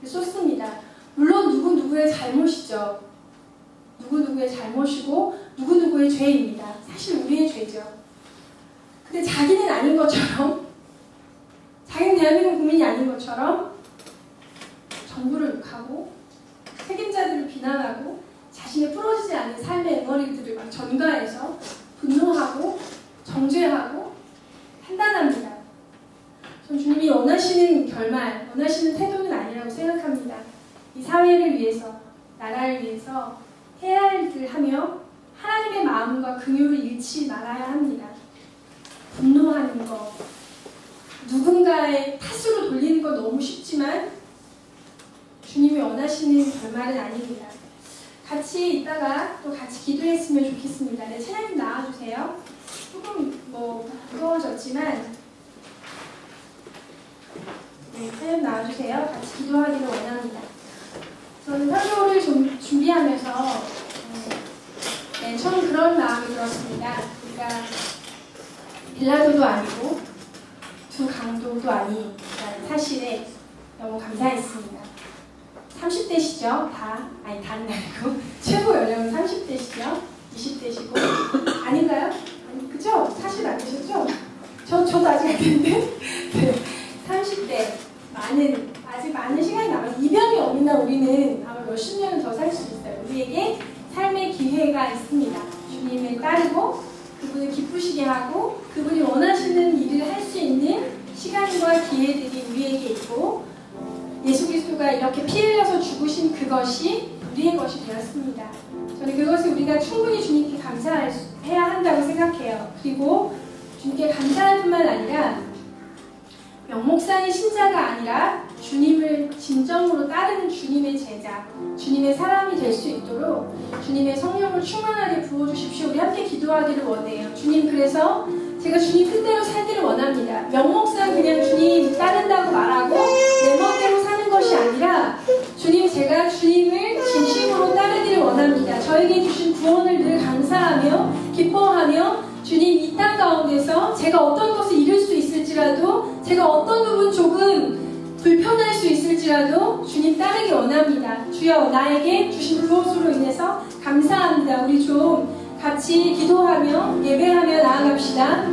쏟습니다. 물론 누구누구의 잘못이죠. 누구누구의 잘못이고 누구누구의 죄입니다. 사실 우리의 죄죠. 근데 자기는 아닌 것처럼, 자기는 대한민국 국민이 아닌 것처럼 정부를 욕하고 책임자들을 비난하고 자신의 풀어지지 않는 삶의 응어리들을 막 전가해서 분노하고 정죄하고 판단합니다. 전 주님이 원하시는 결말, 원하시는 태도는 아니라고 생각합니다. 이 사회를 위해서, 나라를 위해서 해야 할 일을 하며 하나님의 마음과 긍휼을 잃지 말아야 합니다. 분노하는 거, 누군가의 탓으로 돌리는 거 너무 쉽지만 주님이 원하시는 결말은 아닙니다. 같이 있다가 또 같이 기도했으면 좋겠습니다. 네, 찬양님 나와주세요. 조금 무거워졌지만 네, 찬양님 나와주세요. 같이 기도하기를 원합니다. 저는 설교를 좀 준비하면서 네, 처음 그런 마음이 들었습니다. 우리가 빌라도도 아니고 두 강도도 아닌 사실에 너무 감사했습니다. 30대시죠? 다는 아니고 최고 연령은 30대시죠? 20대시고 아닌가요? 아니 그죠? 사실 맞으셨죠? 저도 아직 안 됐는데 네, 30대 아직 많은 시간이 남아서 이병이 없나 우리는 아마 몇십 년은 더 살 수 있어요. 우리에게 삶의 기회가 있습니다. 주님을 따르고 그분을 기쁘시게 하고 그분이 원하시는 일을 할 수 있는 시간과 기회들이 우리에게 있고 예수 그리스도가 이렇게 피 흘려서 죽으신 그것이 우리의 것이 되었습니다. 저는 그것을 우리가 충분히 주님께 감사해야 한다고 생각해요. 그리고 주님께 감사할 뿐만 아니라 명목상의 신자가 아니라 주님을 진정으로 따르는 주님의 제자, 주님의 사람이 될 수 있도록 주님의 성령을 충만하게 부어주십시오. 우리 함께 기도하기를 원해요. 주님, 그래서 제가 주님 뜻대로 살기를 원합니다. 명목상 그냥 주님 따른다고 말하고 내 멋대로 사는 것이 아니라 주님, 제가 주님을 진심으로 따르기를 원합니다. 저에게 주신 구원을 늘 감사하며 기뻐하며 주님, 이 땅 가운데서 제가 어떤 것을 잃을 수 있을지라도 제가 어떤 부분 조금 불편할 수 있을지라도 주님 따르기 원합니다. 주여, 나에게 주신 그것으로 인해서 감사합니다. 우리 좀 같이 기도하며 예배하며 나아갑시다.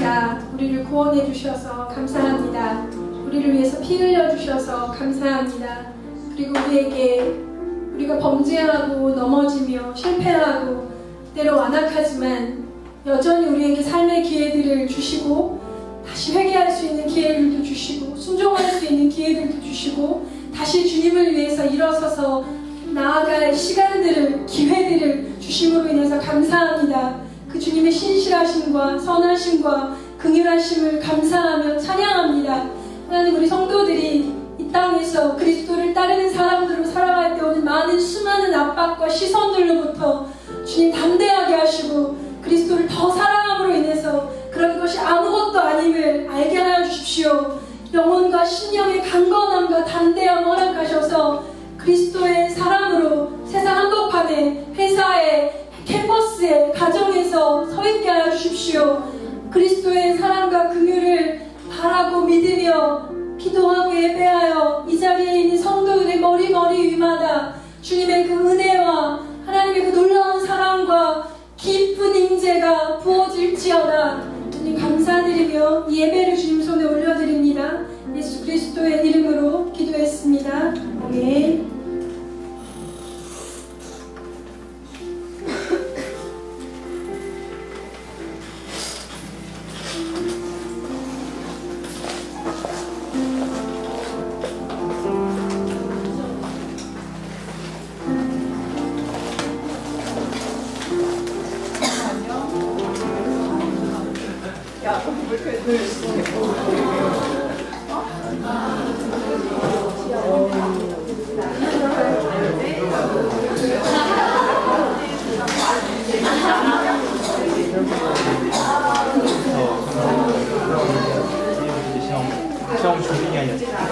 감사합니다. 우리를 구원해 주셔서 감사합니다. 우리를 위해서 피 흘려 주셔서 감사합니다. 그리고 우리가 범죄하고 넘어지며 실패하고 때로 완악하지만 여전히 우리에게 삶의 기회들을 주시고 다시 회개할 수 있는 기회들도 주시고 순종할 수 있는 기회들도 주시고 다시 주님을 위해서 일어서서 나아갈 시간들을 기회들을 주심으로 인해서 감사합니다. 그 주님의 신실하심과 선하심과 긍휼하심을 감사하며 찬양합니다. 하나님, 우리 성도들이 이 땅에서 그리스도를 따르는 사람들로 살아갈 때 오는 많은 수많은 압박과 시선들로부터 주님 담대하게 하시고 그리스도를 더 사랑함으로 인해서 그런 것이 아무것도 아님을 알게 하여 주십시오. 영혼과 신령의 강건함과 담대함 허락하셔서 그리스도의 사람으로 세상 한복판에, 회사에, 캠퍼스에, 가정에서 서 있게 하여 주십시오. 그리스도의 사랑과 긍휼을 바라고 믿으며 기도하고 예배하여 이 자리에 있는 성도들의 머리 위마다 주님의 그 은혜와 하나님의 그 놀라운 사랑과 깊은 임재가 부어질지어다. 주님 감사드리며 이 예배를 주님 손에 올려드립니다. 예수 그리스도의 이름으로 기도했습니다. 아멘. 시험 준비가 아니었어요.